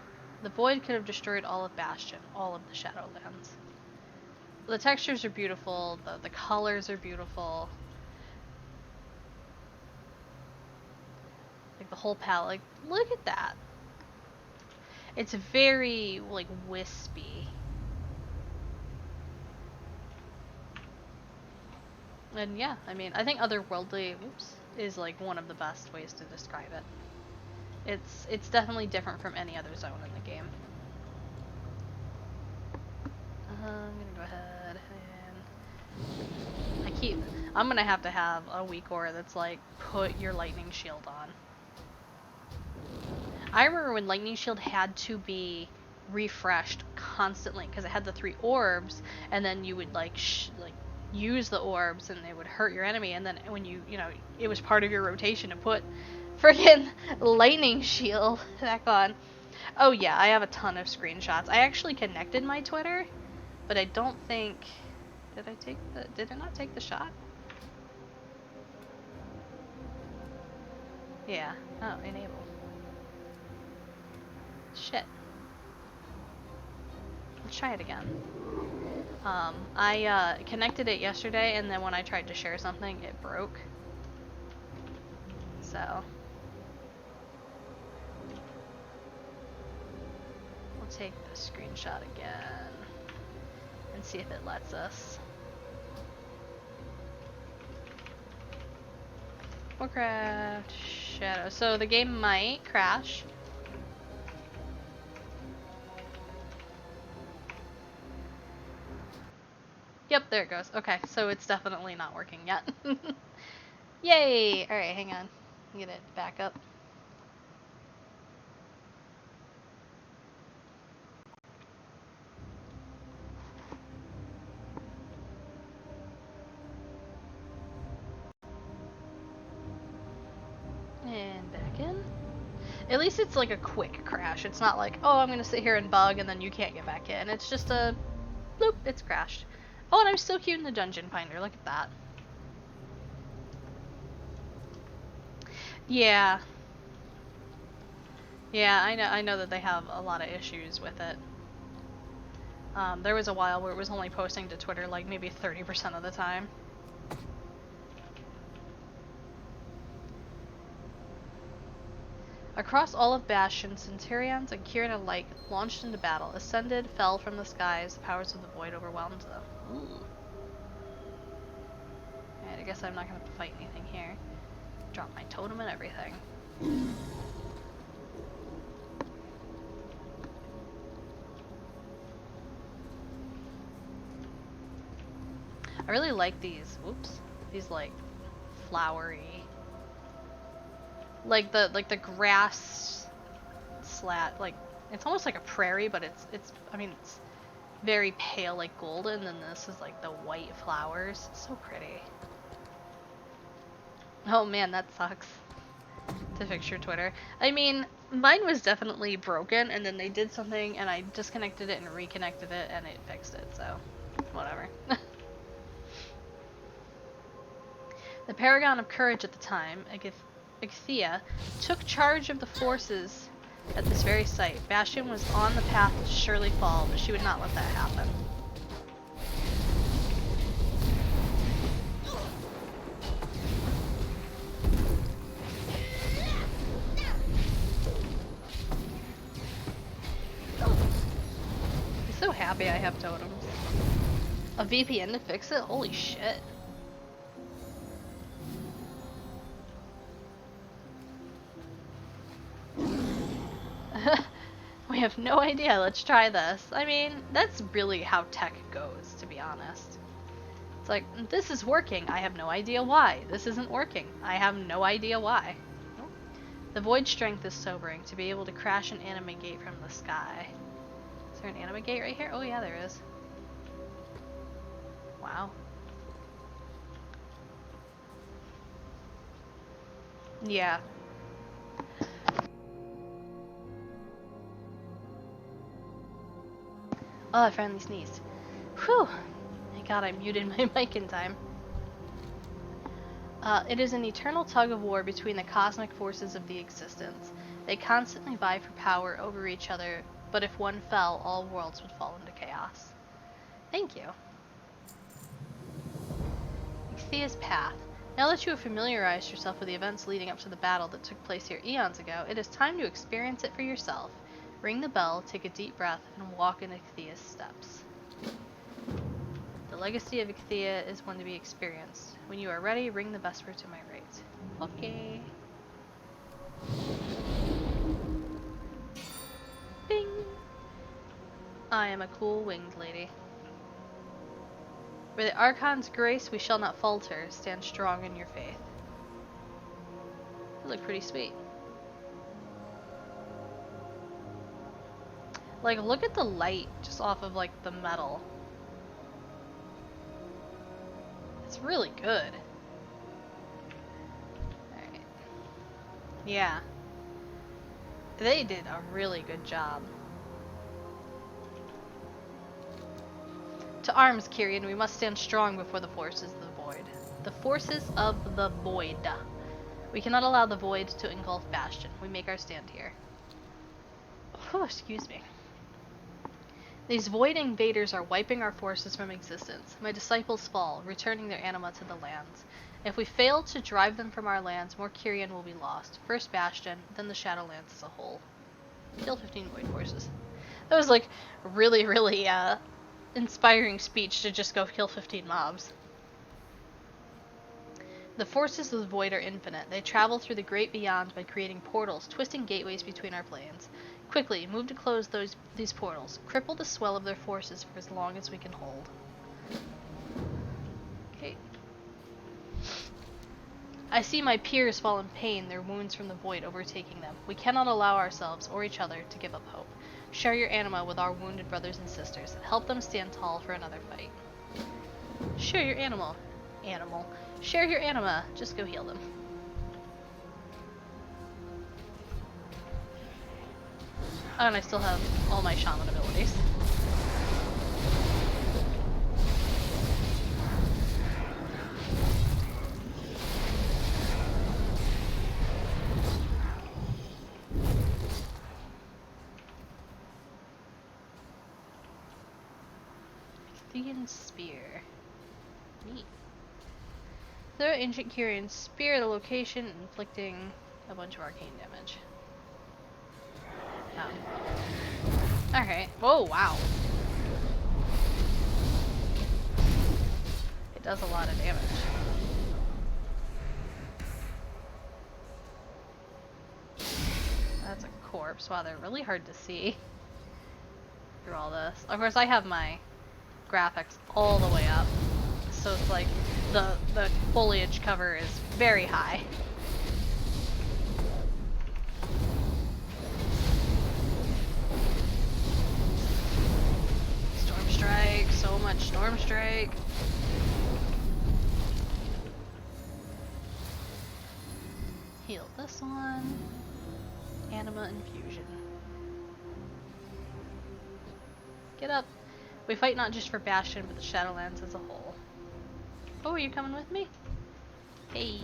The Void could have destroyed all of Bastion, all of the Shadowlands. The textures are beautiful, the colors are beautiful. Like, the whole palette, like, look at that. It's very, like, wispy. And yeah, I mean, I think otherworldly, is, like, one of the best ways to describe it. It's definitely different from any other zone in the game. I'm gonna go ahead and... I'm gonna have to have a weak aura that's like, put your lightning shield on. I remember when lightning shield had to be refreshed constantly because it had the 3 orbs, and then you would like use the orbs and they would hurt your enemy, and then when you know, it was part of your rotation to put friggin' lightning shield back on. Oh yeah, I have a ton of screenshots. I actually connected my Twitter, but I don't think... Did I not take the shot? Yeah. Oh, enable. Shit. Let's try it again. I connected it yesterday, and then when I tried to share something, it broke. So... we'll take the screenshot again and see if it lets us. Warcraft Shadow. So the game might crash. Yep, there it goes. Okay, so it's definitely not working yet. Yay! Alright, hang on. Get it back up. in? At least it's like a quick crash. It's not like, oh, I'm gonna sit here and bug and then you can't get back in. It's just a bloop, it's crashed. Oh, and I'm still queued in the dungeon finder. Look at that. Yeah. Yeah, I know that they have a lot of issues with it. There was a while where it was only posting to Twitter like maybe 30% of the time. Across all of Bastion, Centurions and Kieran alike launched into battle, ascended, fell from the skies, the powers of the void overwhelmed them. Ooh. Alright, I guess I'm not gonna have to fight anything here. Drop my totem and everything. I really like these, these like flowery, like the grass slat, like it's almost like a prairie, but I mean it's very pale, like golden, and this is like the white flowers. It's so pretty. Oh man, that sucks to fix your Twitter. I mean, mine was definitely broken, and then they did something, and I disconnected it and reconnected it, and it fixed it, so whatever. The Paragon of Courage at the time, Ichthea, took charge of the forces at this very site. Bastion was on the path to surely fall, but she would not let that happen. I'm so happy I have totems. A VPN to fix it? Holy shit. We have no idea. Let's try this. I mean, that's really how tech goes, to be honest. It's like, this is working. I have no idea why. This isn't working. I have no idea why. Nope. The void strength is sobering. To be able to crash an anime gate from the sky. Is there an anime gate right here? Oh yeah, there is. Wow. Yeah. Oh, I finally sneezed. Whew! Thank God I muted my mic in time. It is an eternal tug of war between the cosmic forces of the existence. They constantly vie for power over each other, but if one fell, all worlds would fall into chaos. Thank you. Ichthea's Path. Now that you have familiarized yourself with the events leading up to the battle that took place here eons ago, it is time to experience it for yourself. Ring the bell, take a deep breath, and walk in Ichthea's steps. The legacy of Ichthea is one to be experienced. When you are ready, ring the vesper to my right. Okay. Bing! I am a cool winged lady. By the Archon's grace, we shall not falter. Stand strong in your faith. You look pretty sweet. Like, look at the light just off of, like, the metal. It's really good. Alright. Yeah. They did a really good job. To arms, Kyrian. We must stand strong before the forces of the void. The forces of the void. We cannot allow the void to engulf Bastion. We make our stand here. Oh, excuse me. These void invaders are wiping our forces from existence. My disciples fall, returning their anima to the lands. If we fail to drive them from our lands, more Kyrian will be lost. First Bastion, then the Shadowlands as a whole. Kill 15 void forces. That was like really, really inspiring speech to just go kill 15 mobs. The forces of the void are infinite. They travel through the great beyond by creating portals, twisting gateways between our planes. Quickly, move to close these portals. Cripple the swell of their forces for as long as we can hold. Okay. I see my peers fall in pain, their wounds from the void overtaking them. We cannot allow ourselves or each other to give up hope. Share your anima with our wounded brothers and sisters. Help them stand tall for another fight. Share your animal. Share your anima. Just go heal them. Oh, and I still have all my shaman abilities. Thean Spear. Neat. Throw Ancient Kyrian Spear at a location, inflicting a bunch of arcane damage. Oh. Alright. Oh, wow. It does a lot of damage. That's a corpse. Wow, they're really hard to see through all this. Of course, I have my graphics all the way up, so it's like the foliage cover is very high. Storm Strike, so much Storm Strike. Heal this one. Anima Infusion. Get up. We fight not just for Bastion, but the Shadowlands as a whole. Oh, are you coming with me? Hey.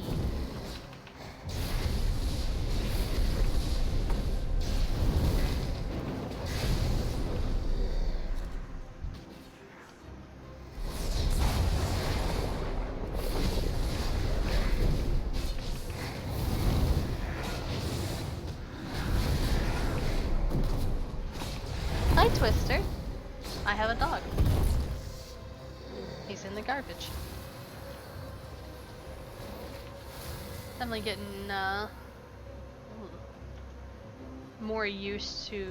Hi, Twister. I have a dog. He's in the garbage. Definitely getting more used to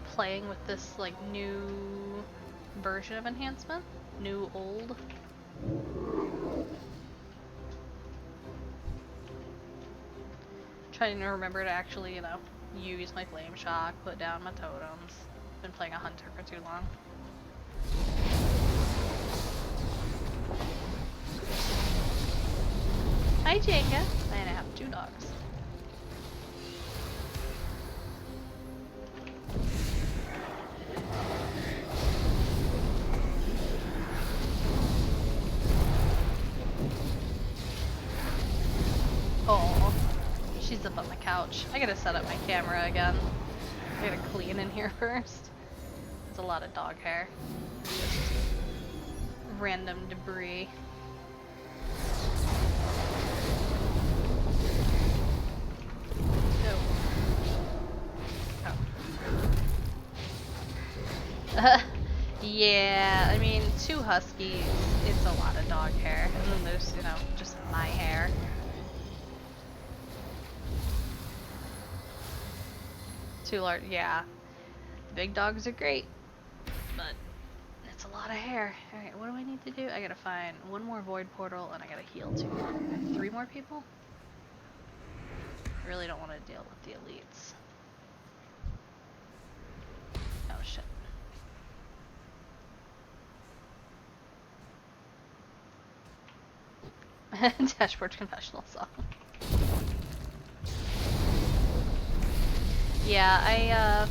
playing with this like new version of enhancement. New, old. Trying to remember to actually, you know, use my flame shock, put down my totems. Been playing a hunter for too long. Hi, Jenga. And I have 2 dogs. Oh, she's up on the couch. I gotta set up my camera again. I gotta clean in here first. There's a lot of dog hair. Just random debris. Yeah, I mean, 2 huskies, it's a lot of dog hair. And then there's, you know, just my hair. Too large, yeah. Big dogs are great, but it's a lot of hair. Alright, what do I need to do? I gotta find 1 more void portal and I gotta heal 2. 3 more people? I really don't want to deal with the elites. Oh shit. Dashboard confessional song. Yeah, I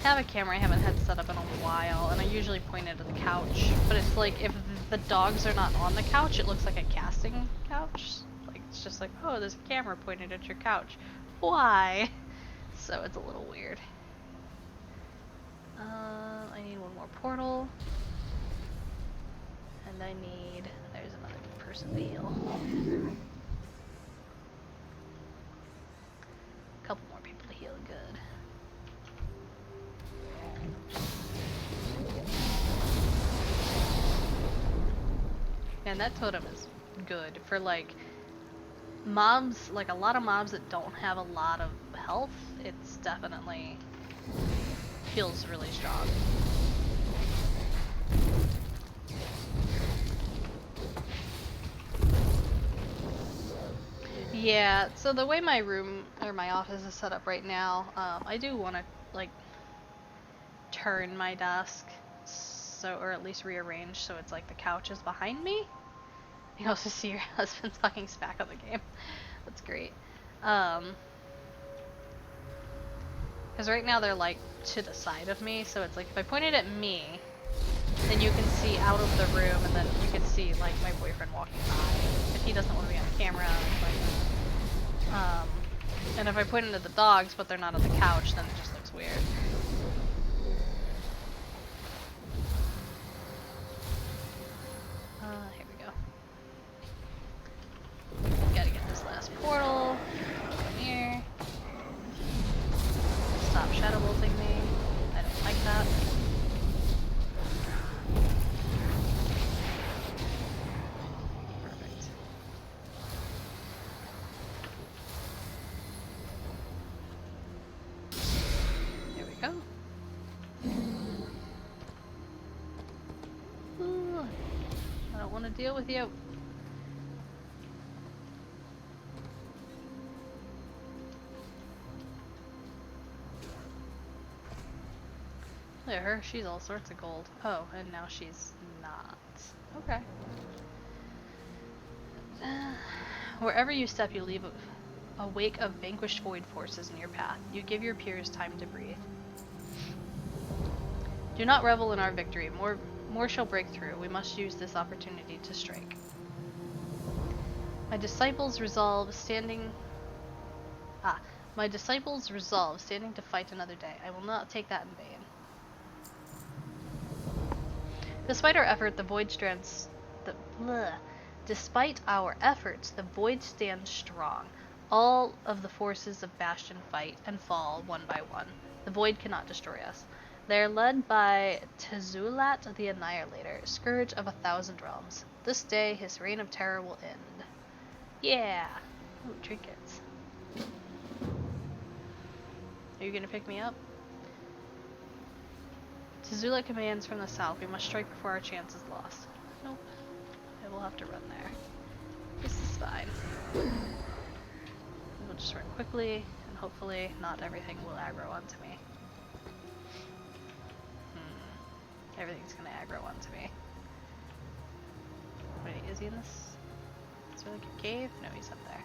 have a camera I haven't had set up in a while, and I usually point it at the couch, but it's like if the dogs are not on the couch, it looks like a casting couch. Like, it's just like, oh, there's a camera pointed at your couch. Why? So it's a little weird. I need 1 more portal. And I need... there's another person to heal. A couple more people to heal, good. And that totem is good for like mobs, like a lot of mobs that don't have a lot of health. It's definitely feels really strong. Yeah, so the way my room or my office is set up right now, I do want to like turn my desk, so, or at least rearrange so it's like the couch is behind me. You also see your husband talking smack on the game. That's great. Because right now they're like to the side of me, so it's like if I point it at me, then you can see out of the room, and then you can see like my boyfriend walking by if he doesn't want to be on camera. And if I point it at the dogs, but they're not on the couch, then it just looks weird. Here we go. Gotta get this last portal. Go here. Stop shadow bolting me. I don't like that. Perfect. There we go. Ooh, I don't want to deal with you. Look at her, she's all sorts of gold. Oh, and now she's not. Okay. Wherever you step, you leave a wake of vanquished void forces in your path. You give your peers time to breathe. Do not revel in our victory. More shall break through. We must use this opportunity to strike. My disciples resolve standing to fight another day. I will not take that in vain. Despite our efforts, the void stands strong. All of the forces of Bastion fight and fall one by one. The void cannot destroy us. They are led by Tezulat the Annihilator, scourge of 1,000 realms. This day, his reign of terror will end. Yeah! Ooh, trinkets. Are you gonna pick me up? Tezulat commands from the south. We must strike before our chance is lost. Nope. I will have to run there. This is fine. We'll just run quickly, and hopefully not everything will aggro onto me. Everything's gonna aggro onto me. Wait, is he in this? Is there like a cave? No, he's up there.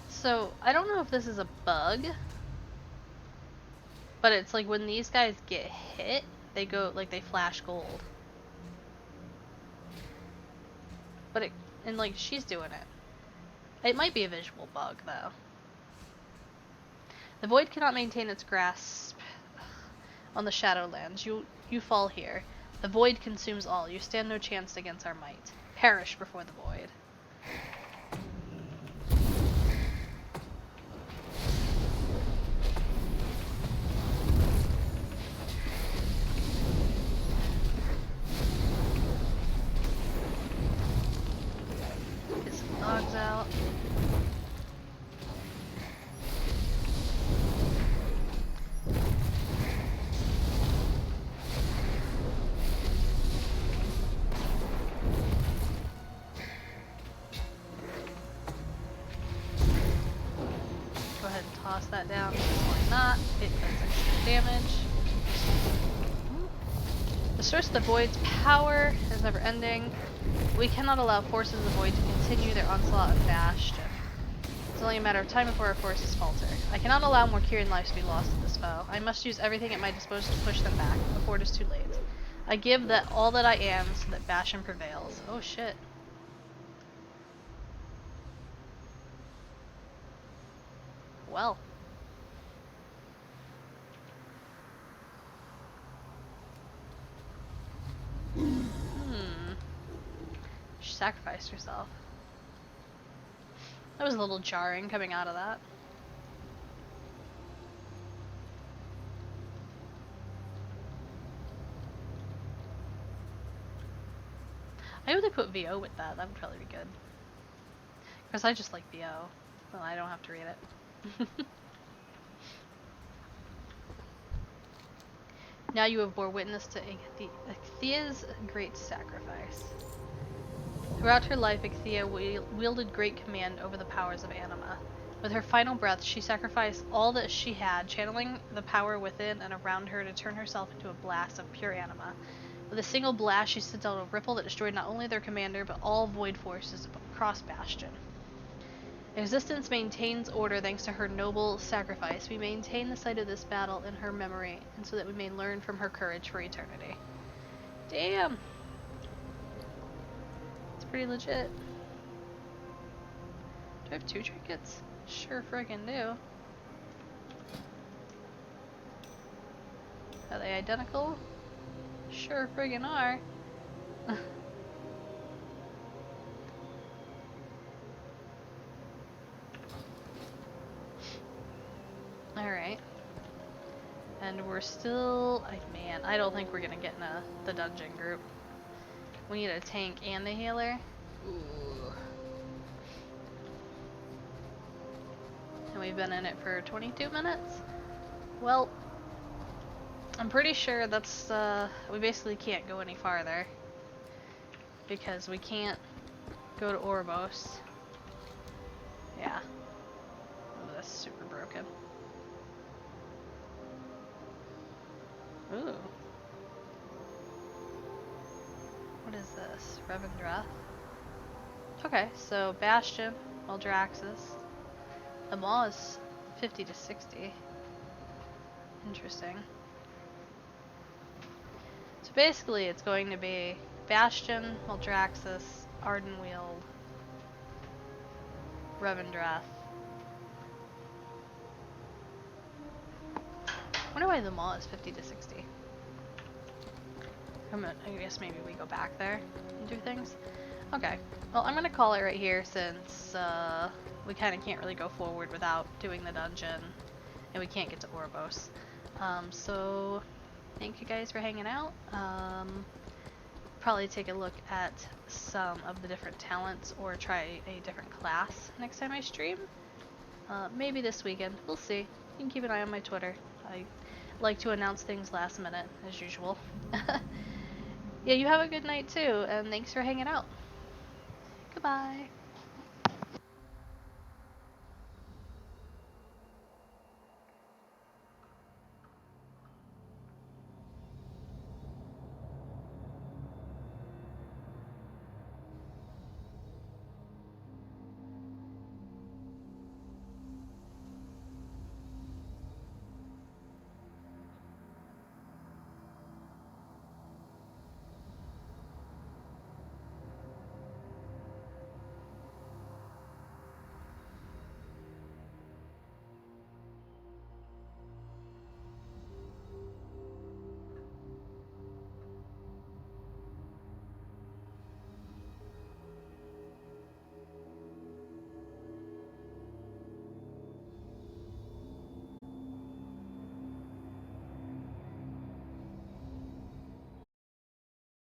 So, I don't know if this is a bug, but it's like when these guys get hit, they go, like, they flash gold. But it, and like, she's doing it. It might be a visual bug, though. The void cannot maintain its grasp on the Shadowlands. You fall here. The void consumes all. You stand no chance against our might. Perish before the void. Get some dogs out. Toss that down, why not? It does extra damage. The source of the void's power is never ending. We cannot allow forces of the void to continue their onslaught of Bastion. It's only a matter of time before our forces falter. I cannot allow more Kyrian lives to be lost to this foe. I must use everything at my disposal to push them back, before it is too late. I give that all that I am so that Bastion prevails. Oh shit. Well. She sacrificed herself. That was a little jarring coming out of that. I hope they put VO with that. That would probably be good. Because I just like VO. Well, I don't have to read it. Now you have bore witness to Ichthia's great sacrifice. Throughout her life, Ichthia wielded great command over the powers of anima. With her final breath, she sacrificed all that she had, channeling the power within and around her to turn herself into a blast of pure anima. With a single blast, she sent out a ripple that destroyed not only their commander, but all void forces across Bastion. Existence maintains order thanks to her noble sacrifice. We maintain the site of this battle in her memory, and so that we may learn from her courage for eternity. Damn! It's pretty legit. Do I have 2 trinkets? Sure friggin' do. Are they identical? Sure friggin' are. Alright. And we're still... man, I don't think we're gonna get in the dungeon group. We need a tank and a healer. Ooh. And we've been in it for 22 minutes? Well, I'm pretty sure that's, we basically can't go any farther. Because we can't go to Oribos. Yeah. Oh, that's super broken. Ooh. What is this? Revendreth? Okay, so Bastion, Maldraxxus. The maw is 50 to 60. Interesting. So basically it's going to be Bastion, Maldraxxus, Ardenweald, Revendreth. I wonder why the maw is 50 to 60. I guess maybe we go back there and do things. Okay, well I'm gonna call it right here since we kind of can't really go forward without doing the dungeon, and we can't get to Oribos. So thank you guys for hanging out. Probably take a look at some of the different talents or try a different class next time I stream. Maybe this weekend. We'll see. You can keep an eye on my Twitter. I like to announce things last minute, as usual. Yeah, you have a good night too, and thanks for hanging out. Goodbye.